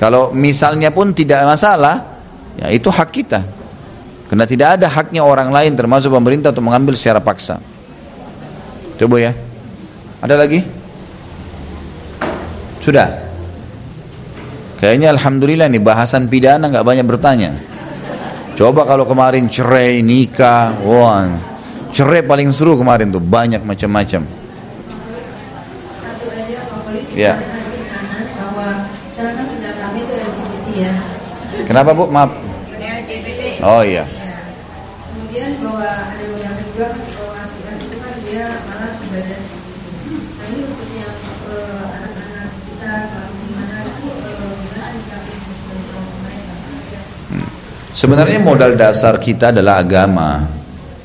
Kalau misalnya pun tidak masalah, ya itu hak kita. Karena tidak ada haknya orang lain termasuk pemerintah untuk mengambil secara paksa. Coba ya. Ada lagi? Sudah. Kayaknya alhamdulillah nih bahasan pidana nggak banyak bertanya. Coba kalau kemarin cerai, nikah, wah, cerai paling seru kemarin tuh, banyak macam-macam. Satu aja favorit Ya. bahwa sekarang kan sudah kami itu LGBT ya. Kenapa Bu? Maaf. Oh iya. Kemudian bahwa ada beberapa juga bahwa sudah itu kan dia malah ibadah. Nah ini untuk yang anak-anak kita kalau gimana itu gimana dikasih sistem mereka. Sebenarnya modal dasar kita adalah agama.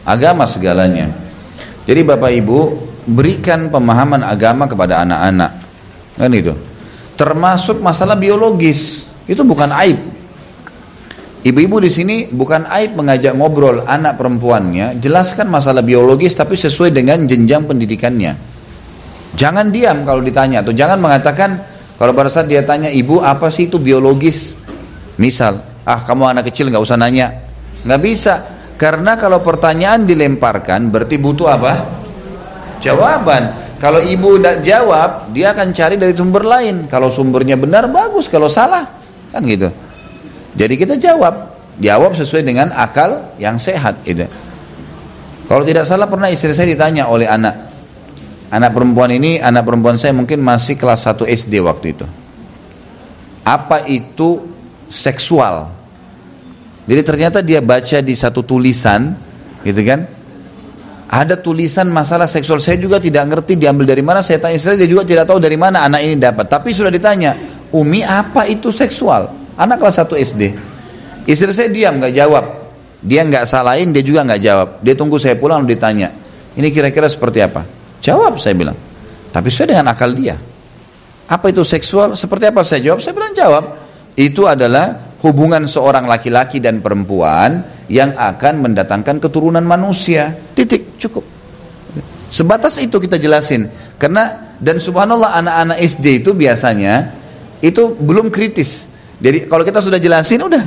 Agama segalanya. Jadi Bapak Ibu, berikan pemahaman agama kepada anak-anak. Kan itu. Termasuk masalah biologis. Itu bukan aib. Ibu-ibu di sini bukan aib mengajak ngobrol anak perempuannya, jelaskan masalah biologis tapi sesuai dengan jenjang pendidikannya. Jangan diam kalau ditanya, atau jangan mengatakan kalau pada saat dia tanya, ibu apa sih itu biologis? Misal, kamu anak kecil nggak usah nanya. Nggak bisa, karena kalau pertanyaan dilemparkan berarti butuh apa? Jawaban. Kalau ibu tidak jawab, dia akan cari dari sumber lain. Kalau sumbernya benar bagus, kalau salah kan gitu. Jadi kita jawab sesuai dengan akal yang sehat itu. Kalau tidak salah pernah istri saya ditanya oleh anak perempuan ini, anak perempuan saya mungkin masih kelas 1 SD waktu itu. Apa itu seksual? Jadi ternyata dia baca di satu tulisan, gitu kan? Ada tulisan masalah seksual, saya juga tidak ngerti diambil dari mana. Saya tanya istri, dia juga tidak tahu dari mana anak ini dapat. Tapi sudah ditanya, Umi apa itu seksual? Anak kelas 1 SD. Istri saya diam, nggak jawab. Dia nggak salahin, dia juga nggak jawab. Dia tunggu saya pulang, lalu ditanya, ini kira-kira seperti apa? Jawab, saya bilang. Tapi sesuai dengan akal dia. Apa itu seksual? Seperti apa saya jawab? Saya bilang jawab. Itu adalah hubungan seorang laki-laki dan perempuan yang akan mendatangkan keturunan manusia. Titik, cukup. Sebatas itu kita jelasin. Karena, dan subhanallah anak-anak SD itu biasanya, itu belum kritis. Jadi kalau kita sudah jelasin udah,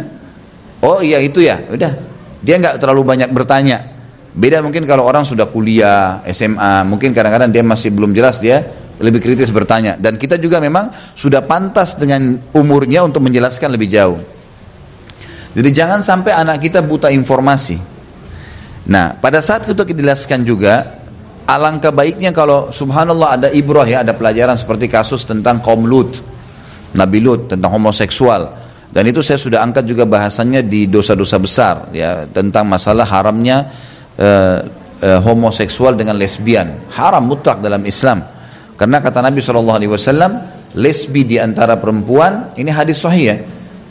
oh iya itu ya, udah. Dia nggak terlalu banyak bertanya. Beda mungkin kalau orang sudah kuliah, SMA, mungkin kadang-kadang dia masih belum jelas, dia lebih kritis bertanya. Dan kita juga memang sudah pantas dengan umurnya untuk menjelaskan lebih jauh. Jadi jangan sampai anak kita buta informasi. Nah pada saat itu kita jelaskan juga, alangkah baiknya kalau subhanallah ada ibrah ya, ada pelajaran seperti kasus tentang kaum Lut, Nabi Lut, tentang homoseksual. Dan itu saya sudah angkat juga bahasannya di dosa-dosa besar ya, tentang masalah haramnya homoseksual dengan lesbian. Haram mutlak dalam Islam. Karena kata Nabi SAW, lesbi di antara perempuan, ini hadis sahih ya,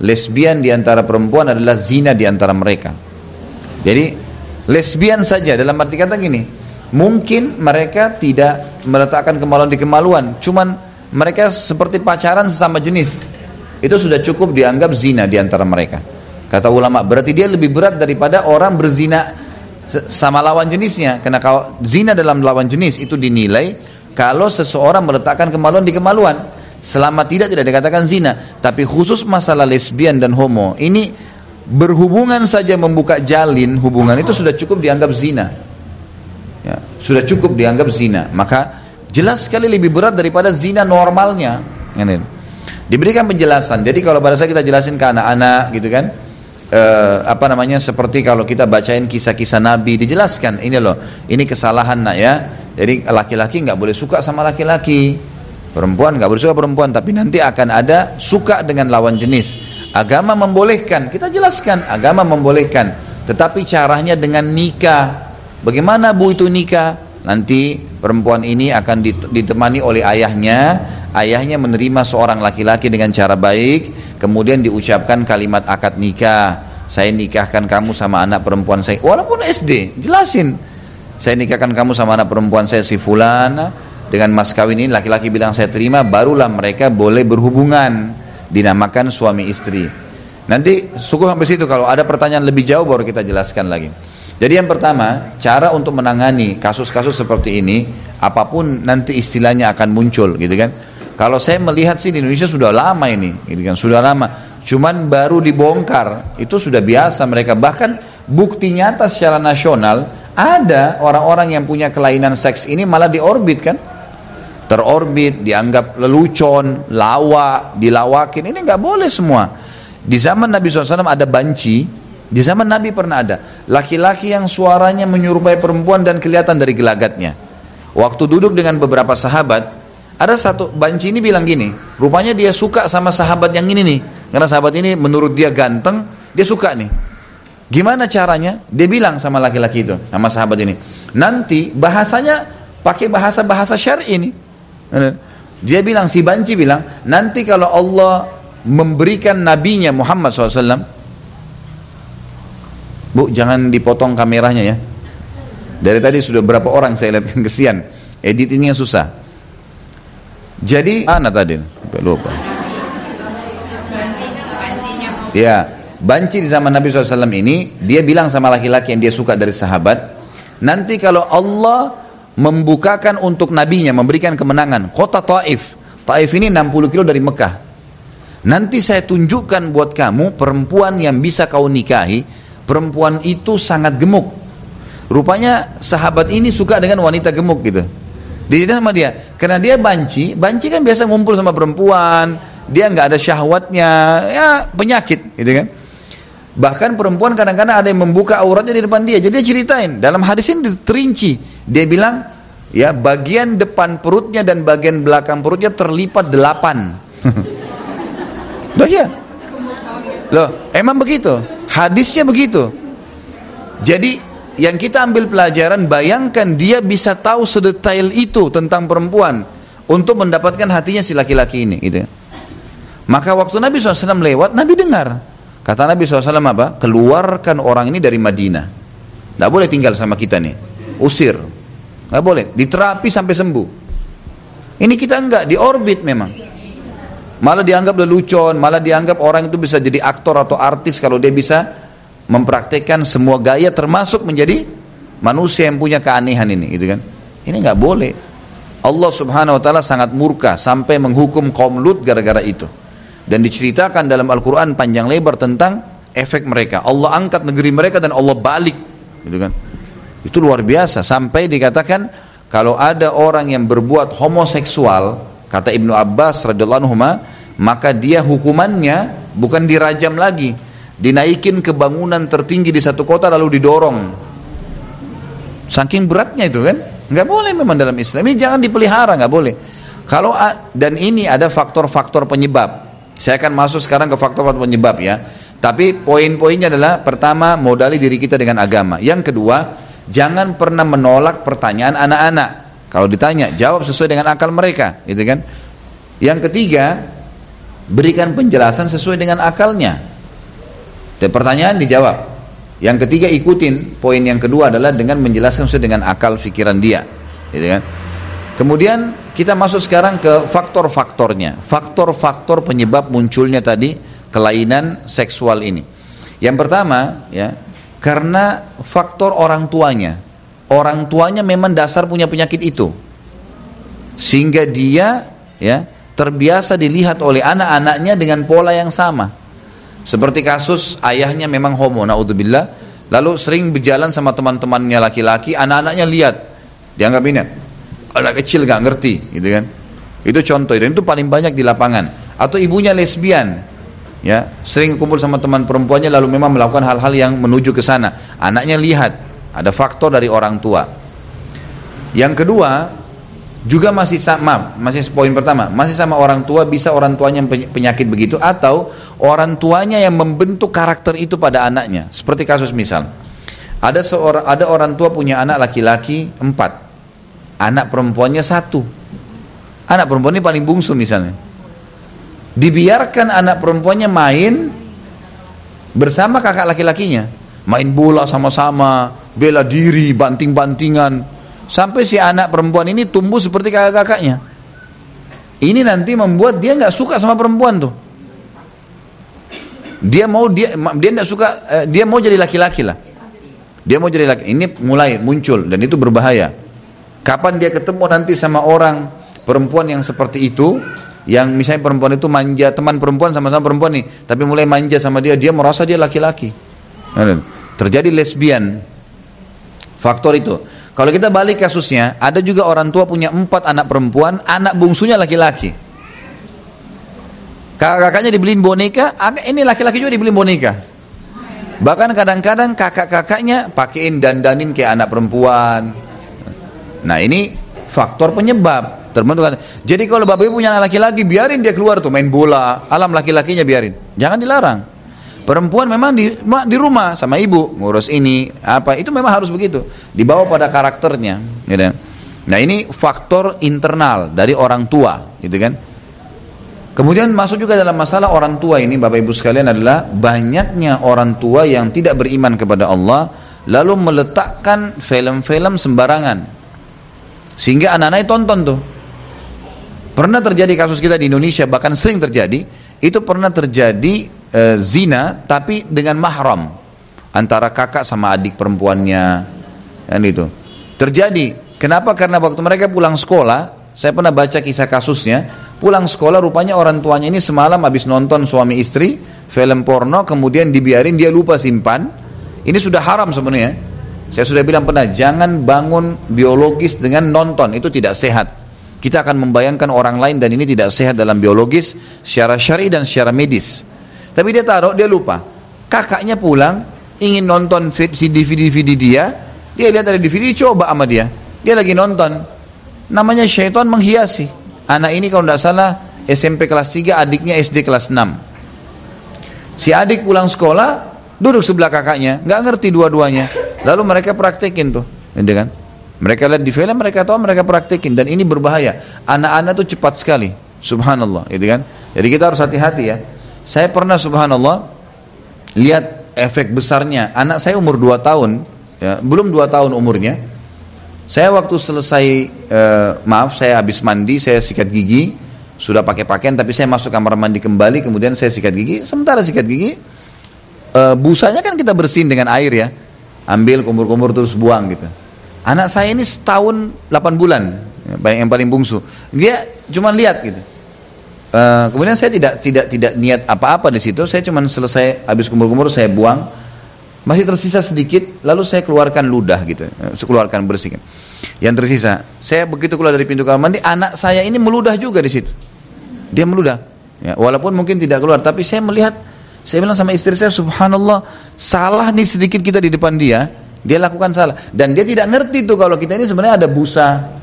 lesbian di antara perempuan adalah zina di antara mereka. Jadi lesbian saja dalam arti kata gini, mungkin mereka tidak meletakkan kemaluan di kemaluan, cuman mereka seperti pacaran sesama jenis, itu sudah cukup dianggap zina di antara mereka. Kata ulama, berarti dia lebih berat daripada orang berzina sama lawan jenisnya. Karena kalau zina dalam lawan jenis itu dinilai kalau seseorang meletakkan kemaluan di kemaluan, selama tidak dikatakan zina. Tapi khusus masalah lesbian dan homo, ini berhubungan saja, membuka jalin hubungan itu sudah cukup dianggap zina ya, sudah cukup dianggap zina. Maka jelas sekali lebih berat daripada zina normalnya. Diberikan penjelasan. Jadi kalau pada saat kita jelasin ke anak-anak gitu kan, seperti kalau kita bacain kisah-kisah Nabi, dijelaskan ini loh, ini kesalahan nak ya. Jadi laki-laki nggak boleh suka sama laki-laki, perempuan nggak boleh suka perempuan, tapi nanti akan ada suka dengan lawan jenis. Agama membolehkan, kita jelaskan agama membolehkan, tetapi caranya dengan nikah. Bagaimana Bu itu nikah? Nanti perempuan ini akan ditemani oleh ayahnya. Ayahnya menerima seorang laki-laki dengan cara baik, kemudian diucapkan kalimat akad nikah. Saya nikahkan kamu sama anak perempuan saya, walaupun SD, jelasin. Saya nikahkan kamu sama anak perempuan saya si fulan dengan mas kawin ini. Laki-laki bilang saya terima, barulah mereka boleh berhubungan, dinamakan suami istri. Nanti cukup sampai situ. Kalau ada pertanyaan lebih jauh baru kita jelaskan lagi. Jadi yang pertama, cara untuk menangani kasus-kasus seperti ini, apapun nanti istilahnya akan muncul gitu kan. Kalau saya melihat sih di Indonesia sudah lama ini, gitu kan, sudah lama. Cuman baru dibongkar, itu sudah biasa mereka. Bahkan bukti nyata secara nasional, ada orang-orang yang punya kelainan seks ini malah diorbit kan. Terorbit, dianggap lelucon, lawa, dilawakin. Ini nggak boleh semua. Di zaman Nabi SAW ada banci, di zaman Nabi pernah ada. Laki-laki yang suaranya menyerupai perempuan dan kelihatan dari gelagatnya. Waktu duduk dengan beberapa sahabat, ada satu banci ini bilang gini, rupanya dia suka sama sahabat yang ini nih. Karena sahabat ini menurut dia ganteng, dia suka nih. Gimana caranya? Dia bilang sama laki-laki itu, sama sahabat ini, nanti bahasanya pakai bahasa syar'i ini. Dia bilang, si banci bilang, nanti kalau Allah memberikan nabinya Muhammad SAW, Bu, jangan dipotong kameranya ya. Dari tadi sudah berapa orang saya lihat, kesian, editingnya susah. Jadi, mana tadi? Lupa. Ya, banci di zaman Nabi SAW ini, dia bilang sama laki-laki yang dia suka dari sahabat, nanti kalau Allah membukakan untuk nabinya, memberikan kemenangan, kota Taif. Taif ini 60 kilo dari Mekah. Nanti saya tunjukkan buat kamu perempuan yang bisa kau nikahi. Perempuan itu sangat gemuk. Rupanya sahabat ini suka dengan wanita gemuk gitu. Dia sama dia, karena dia banci kan biasa ngumpul sama perempuan, dia nggak ada syahwatnya, ya penyakit, gitu kan. Bahkan perempuan kadang-kadang ada yang membuka auratnya di depan dia, jadi dia ceritain. Dalam hadis ini terinci, dia bilang, ya bagian depan perutnya dan bagian belakang perutnya terlipat 8. Loh ya, loh emang begitu, hadisnya begitu. Jadi yang kita ambil pelajaran, bayangkan dia bisa tahu sedetail itu tentang perempuan untuk mendapatkan hatinya si laki-laki ini, gitu. Maka waktu Nabi SAW lewat, Nabi dengar. Kata Nabi SAW apa? Keluarkan orang ini dari Madinah. Tidak boleh tinggal sama kita nih. Usir. Tidak boleh. Diterapi sampai sembuh. Ini kita enggak, diorbit memang. Malah dianggap lelucon, malah dianggap orang itu bisa jadi aktor atau artis kalau dia bisa mempraktekkan semua gaya termasuk menjadi manusia yang punya keanehan ini, gitu kan. Ini nggak boleh. Allah Subhanahu wa taala sangat murka sampai menghukum kaum Lut gara-gara itu. Dan diceritakan dalam Al-Qur'an panjang lebar tentang efek mereka. Allah angkat negeri mereka dan Allah balik, gitu kan. Itu luar biasa sampai dikatakan kalau ada orang yang berbuat homoseksual, kata Ibnu Abbas radhiyallahu anhu, maka dia hukumannya bukan dirajam lagi, dinaikin ke bangunan tertinggi di satu kota lalu didorong. Saking beratnya itu kan, nggak boleh memang dalam Islam. Ini jangan dipelihara, nggak boleh. Kalau dan ini ada faktor-faktor penyebab. Saya akan masuk sekarang ke faktor-faktor penyebab ya. Tapi poin-poinnya adalah pertama, modali diri kita dengan agama. Yang kedua, jangan pernah menolak pertanyaan anak-anak. Kalau ditanya, jawab sesuai dengan akal mereka, gitu kan. Yang ketiga, berikan penjelasan sesuai dengan akalnya. Dan pertanyaan dijawab. Yang ketiga, ikutin. Poin yang kedua adalah dengan menjelaskan sesuai dengan akal pikiran dia, gitu kan. Kemudian kita masuk sekarang ke faktor-faktornya. Faktor-faktor penyebab munculnya tadi kelainan seksual ini. Yang pertama, ya, karena faktor orang tuanya. Orang tuanya memang dasar punya penyakit itu, sehingga dia, ya, terbiasa dilihat oleh anak-anaknya dengan pola yang sama. Seperti kasus ayahnya memang homo, naudzubillah, lalu sering berjalan sama teman-temannya laki-laki, anak-anaknya lihat, dianggap ini anak kecil gak ngerti, gitu kan. Itu contoh, dan itu paling banyak di lapangan. Atau ibunya lesbian, ya, sering kumpul sama teman perempuannya lalu memang melakukan hal-hal yang menuju ke sana. Anaknya lihat, ada faktor dari orang tua. Yang kedua, juga masih sama, masih poin pertama, masih sama orang tua, bisa orang tuanya penyakit begitu, atau orang tuanya yang membentuk karakter itu pada anaknya. Seperti kasus misal, ada orang tua punya anak laki-laki 4, anak perempuannya 1. Anak perempuan ini paling bungsu misalnya. Dibiarkan anak perempuannya main bersama kakak laki-lakinya, main bola sama-sama, bela diri, banting-bantingan, sampai si anak perempuan ini tumbuh seperti kakak-kakaknya. Ini nanti membuat dia nggak suka sama perempuan tuh. Dia nggak suka, dia mau jadi laki-laki lah. Dia mau jadi laki. Ini mulai muncul dan itu berbahaya. Kapan dia ketemu nanti sama orang perempuan yang seperti itu, Yang misalnya perempuan itu manja, teman perempuan sama-sama perempuan nih, tapi mulai manja sama dia, dia merasa dia laki-laki. Terjadi lesbian. Faktor itu. Kalau kita balik kasusnya, ada juga orang tua punya 4 anak perempuan, anak bungsunya laki-laki. Kakak-kakaknya dibeliin boneka, ini laki-laki juga dibeliin boneka. Bahkan kadang-kadang kakak-kakaknya pakein dandanin kayak anak perempuan. Nah ini faktor penyebab. Jadi kalau bapak ibu punya anak laki-laki, biarin dia keluar tuh main bola, alam laki-lakinya biarin, jangan dilarang. Perempuan memang di rumah sama ibu ngurus ini apa, itu memang harus begitu, dibawa pada karakternya, gitu. Nah ini faktor internal dari orang tua, gitu kan. Kemudian masuk juga dalam masalah orang tua ini, bapak ibu sekalian, adalah banyaknya orang tua yang tidak beriman kepada Allah lalu meletakkan film-film sembarangan sehingga anak-anaknya tonton tuh. Pernah terjadi kasus kita di Indonesia, bahkan sering terjadi, itu pernah terjadi zina tapi dengan mahram antara kakak sama adik perempuannya, kan itu terjadi. Kenapa? Karena waktu mereka pulang sekolah, saya pernah baca kisah kasusnya, pulang sekolah rupanya orang tuanya ini semalam habis nonton suami istri film porno, kemudian dibiarin, dia lupa simpan. Ini sudah haram sebenarnya. Saya sudah bilang pernah, jangan bangun biologis dengan nonton, itu tidak sehat. Kita akan membayangkan orang lain dan ini tidak sehat dalam biologis, secara syar'i dan secara medis. Tapi dia taruh, dia lupa. Kakaknya pulang, ingin nonton DVD dia lihat ada DVD, coba sama dia. Dia lagi nonton. Namanya syaitan menghiasi. Anak ini kalau tidak salah SMP kelas 3, adiknya SD kelas 6. Si adik pulang sekolah, duduk sebelah kakaknya, nggak ngerti dua-duanya. Lalu mereka praktekin tuh, gitu kan? Mereka lihat di film, mereka tahu, mereka praktekin, dan ini berbahaya. Anak-anak tuh cepat sekali, subhanallah, gitu kan? Jadi kita harus hati-hati ya. Saya pernah subhanallah lihat efek besarnya. Anak saya umur 2 tahun, ya, belum 2 tahun umurnya. Saya waktu selesai, saya habis mandi, saya sikat gigi, sudah pakai pakaian, tapi saya masuk kamar mandi kembali, kemudian saya sikat gigi. Sementara sikat gigi, busanya kan kita bersihin dengan air ya, ambil kumur-kumur terus buang gitu. Anak saya ini setahun 8 bulan, yang paling bungsu. Dia cuma lihat gitu. Kemudian saya tidak niat apa-apa di situ. Saya cuma selesai habis kumur-kumur saya buang, masih tersisa sedikit, lalu saya keluarkan ludah gitu, saya keluarkan bersihkan. Yang tersisa, saya begitu keluar dari pintu kamar mandi, anak saya ini meludah juga di situ. Dia meludah, ya, walaupun mungkin tidak keluar, tapi saya melihat, saya bilang sama istri saya, subhanallah, salah nih sedikit kita di depan dia lakukan salah, dan dia tidak ngerti tuh kalau kita ini sebenarnya ada busa.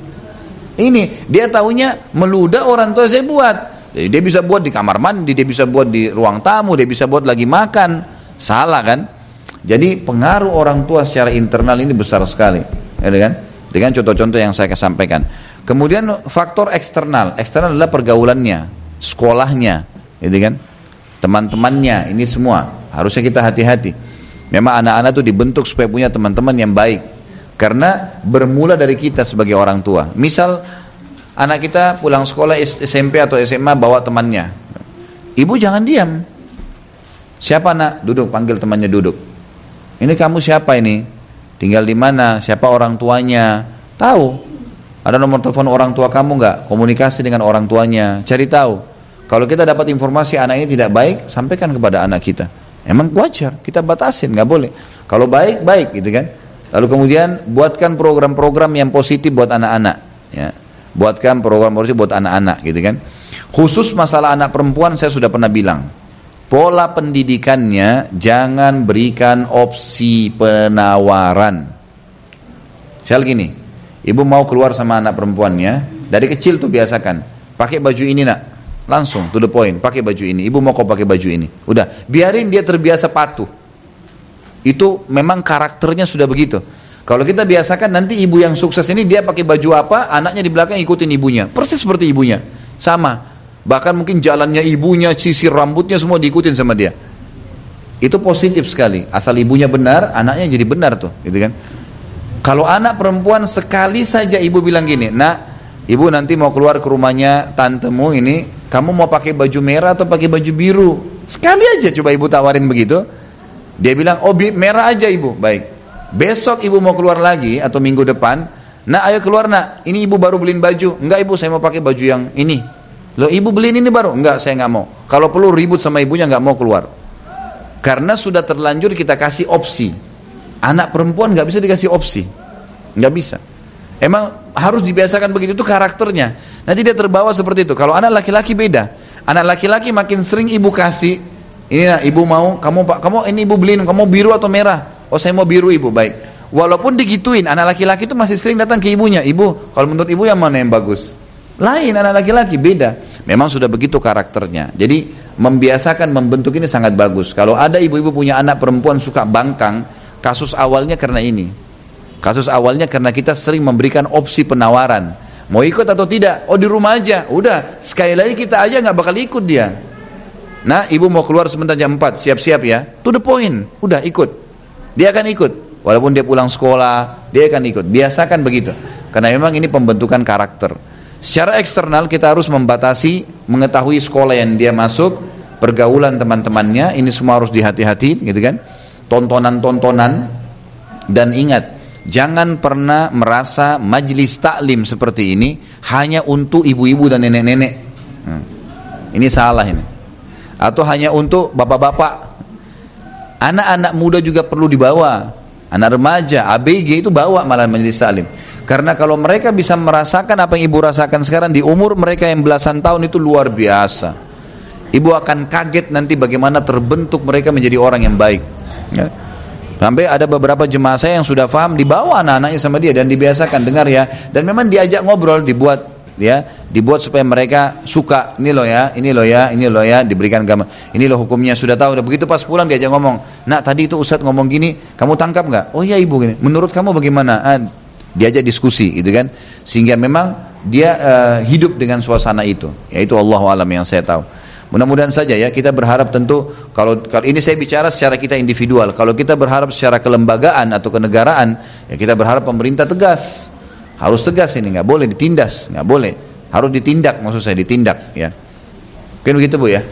Ini dia taunya meludah orang tua saya buat. Jadi dia bisa buat di kamar mandi, dia bisa buat di ruang tamu, dia bisa buat lagi makan. Salah kan? Jadi pengaruh orang tua secara internal ini besar sekali, ya kan? Dengan contoh-contoh yang saya sampaikan. Kemudian faktor eksternal adalah pergaulannya, sekolahnya, gitu kan? Teman-temannya, ini semua harusnya kita hati-hati. Memang anak-anak itu dibentuk supaya punya teman-teman yang baik, karena bermula dari kita sebagai orang tua. Misal anak kita pulang sekolah SMP atau SMA bawa temannya, ibu jangan diam. Siapa nak? Duduk, panggil temannya duduk. Ini kamu siapa ini? Tinggal di mana? Siapa orang tuanya? Tahu? Ada nomor telepon orang tua kamu nggak? Komunikasi dengan orang tuanya, cari tahu. Kalau kita dapat informasi anak ini tidak baik, sampaikan kepada anak kita. Emang wajar, kita batasin, nggak boleh. Kalau baik, baik gitu kan. Lalu kemudian buatkan program-program yang positif buat anak-anak, ya. Buatkan program positif buat anak-anak gitu kan. Khusus masalah anak perempuan saya sudah pernah bilang, pola pendidikannya jangan berikan opsi penawaran. Misal gini, ibu mau keluar sama anak perempuannya, dari kecil tuh biasakan, pakai baju ini nak. Langsung to the point, pakai baju ini. Ibu mau kau pakai baju ini. Udah, biarin dia terbiasa patuh. Itu memang karakternya sudah begitu. Kalau kita biasakan nanti ibu yang sukses ini dia pakai baju apa, anaknya di belakang ikutin ibunya. Persis seperti ibunya. Sama. Bahkan mungkin jalannya ibunya, sisir rambutnya semua diikutin sama dia. Itu positif sekali. Asal ibunya benar, anaknya jadi benar tuh, gitu kan. Kalau anak perempuan sekali saja ibu bilang gini, "Nak, ibu nanti mau keluar ke rumahnya tantemu ini, kamu mau pakai baju merah atau pakai baju biru?" Sekali aja coba ibu tawarin begitu. Dia bilang, "Oh, merah aja ibu." Baik. Besok ibu mau keluar lagi atau minggu depan, "Nak, ayo keluar nak. Ini ibu baru beliin baju." "Enggak ibu, saya mau pakai baju yang ini." Loh ibu beliin ini baru? Enggak, saya nggak mau. Kalau perlu ribut sama ibunya, nggak mau keluar. Karena sudah terlanjur kita kasih opsi. Anak perempuan nggak bisa dikasih opsi, nggak bisa. Emang harus dibiasakan begitu, itu karakternya. Nanti dia terbawa seperti itu. Kalau anak laki-laki beda. Anak laki-laki makin sering ibu kasih, ini nah, ibu mau, kamu ini ibu beliin, kamu biru atau merah? Oh saya mau biru ibu, baik. Walaupun digituin, anak laki-laki itu masih sering datang ke ibunya. Ibu, kalau menurut ibu yang mana yang bagus? Lain anak laki-laki, beda. Memang sudah begitu karakternya. Jadi membiasakan membentuk ini sangat bagus. Kalau ada ibu-ibu punya anak perempuan suka bangkang, kasus awalnya karena ini. Kasus awalnya karena kita sering memberikan opsi penawaran. Mau ikut atau tidak? Oh di rumah aja. Udah, sekali lagi kita aja nggak bakal ikut dia. Nah, ibu mau keluar sebentar jam 4, siap-siap ya. To the point. Udah ikut. Dia akan ikut. Walaupun dia pulang sekolah, dia akan ikut. Biasakan begitu. Karena memang ini pembentukan karakter. Secara eksternal kita harus membatasi, mengetahui sekolah yang dia masuk, pergaulan teman-temannya, ini semua harus dihati-hati, gitu kan? Tontonan-tontonan, dan ingat, jangan pernah merasa majelis taklim seperti ini hanya untuk ibu-ibu dan nenek-nenek. Ini salah ini. Atau hanya untuk bapak-bapak. Anak-anak muda juga perlu dibawa. Anak remaja, ABG itu bawa malah majelis taklim. Karena kalau mereka bisa merasakan apa yang ibu rasakan sekarang di umur mereka yang belasan tahun itu luar biasa. Ibu akan kaget nanti bagaimana terbentuk mereka menjadi orang yang baik. Ya. Sampai ada beberapa jemaah saya yang sudah paham, dibawa anak-anaknya sama dia dan dibiasakan dengar ya. Dan memang diajak ngobrol, dibuat supaya mereka suka. Ini loh ya, ini loh ya, ini loh ya, diberikan gambar. Ini loh hukumnya sudah tahu. Dan begitu pas pulang diajak ngomong. Nak tadi itu Ustadz ngomong gini, kamu tangkap nggak? Oh iya ibu gini. Menurut kamu bagaimana? Diajak diskusi gitu kan, sehingga memang dia hidup dengan suasana itu, yaitu Allahu a'lam yang saya tahu. Mudah-mudahan saja ya, kita berharap tentu kalau ini saya bicara secara kita individual. Kalau kita berharap secara kelembagaan atau kenegaraan, ya kita berharap pemerintah tegas, harus tegas ini, nggak boleh ditindas, nggak boleh, harus ditindak, maksud saya ditindak ya. Mungkin begitu Bu ya.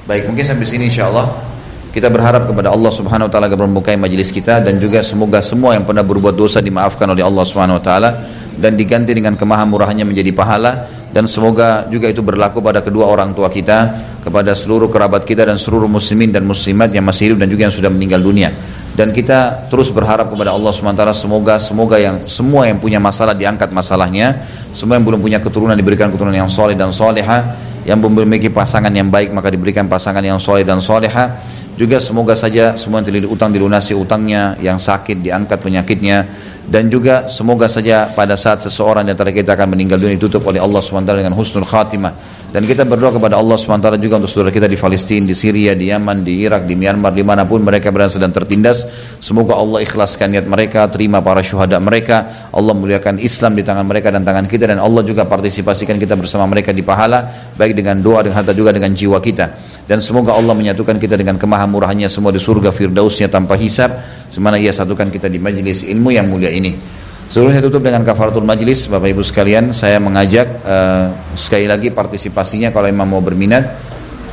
Baik, mungkin sampai sini insyaallah. Kita berharap kepada Allah Subhanahu wa taala agar membukai majelis kita, dan juga semoga semua yang pernah berbuat dosa dimaafkan oleh Allah Subhanahu wa taala dan diganti dengan kemahamurahannya menjadi pahala, dan semoga juga itu berlaku pada kedua orang tua kita, kepada seluruh kerabat kita dan seluruh muslimin dan muslimat yang masih hidup dan juga yang sudah meninggal dunia. Dan kita terus berharap kepada Allah Subhanahu wa taala semoga yang semua yang punya masalah diangkat masalahnya, semua yang belum punya keturunan diberikan keturunan yang soleh dan soleha, yang belum memiliki pasangan yang baik maka diberikan pasangan yang soleh dan soleha. Juga semoga saja semua yang terlilit utang dilunasi utangnya, yang sakit diangkat penyakitnya, dan juga semoga saja pada saat seseorang di antara kita akan meninggal dunia ditutup oleh Allah SWT dengan husnul khatimah. Dan kita berdoa kepada Allah SWT juga untuk saudara kita di Palestina, di Syria, di Yaman, di Irak, di Myanmar, dimanapun mereka berada sedang tertindas. Semoga Allah ikhlaskan niat mereka, terima para syuhada mereka, Allah muliakan Islam di tangan mereka dan tangan kita, dan Allah juga partisipasikan kita bersama mereka di pahala, baik dengan doa, dengan harta, juga dengan jiwa kita. Dan semoga Allah menyatukan kita dengan kemahamurahannya semua di surga firdausnya tanpa hisab, semana ia satukan kita di majlis ilmu yang mulia ini. Sebelum saya tutup dengan kafaratul majlis, Bapak Ibu sekalian, saya mengajak sekali lagi partisipasinya kalau memang mau berminat,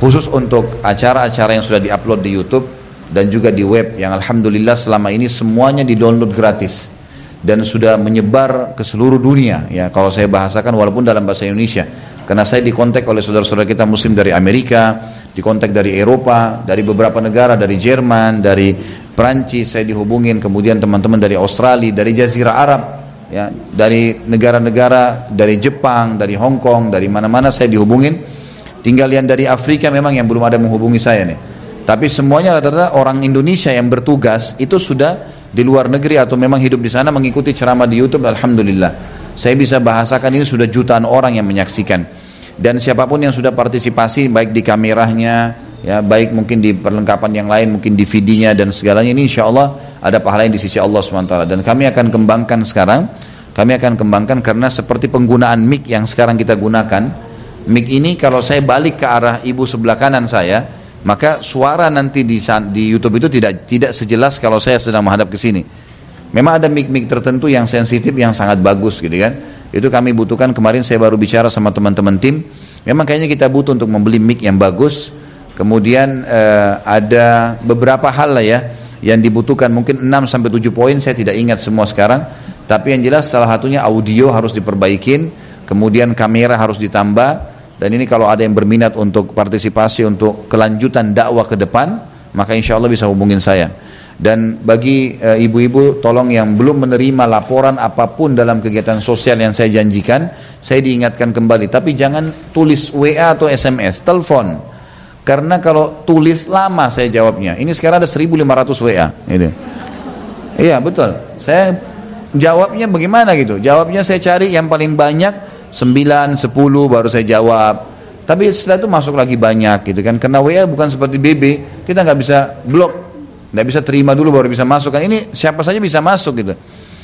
khusus untuk acara-acara yang sudah diupload di YouTube dan juga di web, yang alhamdulillah selama ini semuanya di-download gratis dan sudah menyebar ke seluruh dunia ya, kalau saya bahasakan walaupun dalam bahasa Indonesia. Karena saya dikontak oleh saudara-saudara kita muslim dari Amerika, dikontak dari Eropa, dari beberapa negara, dari Jerman, dari Perancis saya dihubungin, kemudian teman-teman dari Australia, dari Jazirah Arab, ya, dari negara-negara, dari Jepang, dari Hong Kong, dari mana-mana saya dihubungin. Tinggal yang dari Afrika memang yang belum ada menghubungi saya nih. Tapi semuanya rata-rata orang Indonesia yang bertugas itu sudah di luar negeri atau memang hidup di sana mengikuti ceramah di YouTube, alhamdulillah. Saya bisa bahasakan ini sudah jutaan orang yang menyaksikan. Dan siapapun yang sudah partisipasi baik di kameranya, ya, baik mungkin di perlengkapan yang lain, mungkin DVD-nya dan segalanya, ini insya Allah ada pahala yang di sisi Allah SWT. Dan kami akan kembangkan sekarang, karena seperti penggunaan mic yang sekarang kita gunakan, mic ini kalau saya balik ke arah ibu sebelah kanan saya, maka suara nanti di YouTube itu tidak sejelas kalau saya sedang menghadap ke sini. Memang ada mic-mic tertentu yang sensitif yang sangat bagus gitu kan. Itu kami butuhkan. Kemarin saya baru bicara sama teman-teman tim, memang kayaknya kita butuh untuk membeli mic yang bagus. Kemudian ada beberapa hal lah ya yang dibutuhkan, mungkin 6-7 poin, saya tidak ingat semua sekarang. Tapi yang jelas salah satunya audio harus diperbaikin, kemudian kamera harus ditambah, Dan ini kalau ada yang berminat untuk partisipasi untuk kelanjutan dakwah ke depan, maka insya Allah bisa hubungin saya. Dan bagi ibu-ibu tolong yang belum menerima laporan apapun dalam kegiatan sosial yang saya janjikan, saya diingatkan kembali. Tapi jangan tulis WA atau SMS, telepon. Karena kalau tulis lama saya jawabnya. Ini sekarang ada 1.500 WA. Gitu. Iya betul. Saya jawabnya bagaimana gitu. Jawabnya saya cari yang paling banyak 9, 10 baru saya jawab. Tapi setelah itu masuk lagi banyak gitu kan. Karena WA bukan seperti BB, kita nggak bisa blok, nggak bisa terima dulu baru bisa masuk kan. Ini siapa saja bisa masuk gitu.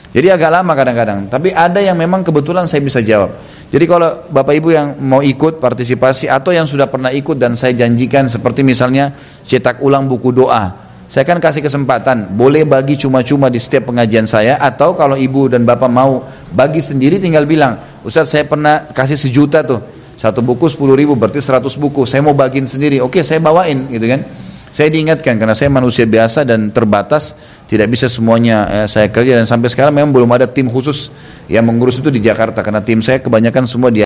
Jadi agak lama kadang-kadang. Tapi ada yang memang kebetulan saya bisa jawab. Jadi kalau Bapak Ibu yang mau ikut partisipasi atau yang sudah pernah ikut dan saya janjikan seperti misalnya cetak ulang buku doa. Saya akan kasih kesempatan, boleh bagi cuma-cuma di setiap pengajian saya, atau kalau ibu dan bapak mau bagi sendiri tinggal bilang, Ustaz saya pernah kasih 1 juta tuh, 1 buku 10.000 berarti 100 buku, saya mau bagiin sendiri, oke saya bawain gitu kan. Saya diingatkan karena saya manusia biasa dan terbatas, tidak bisa semuanya saya kerja, dan sampai sekarang memang belum ada tim khusus yang mengurus itu di Jakarta, karena tim saya kebanyakan semua di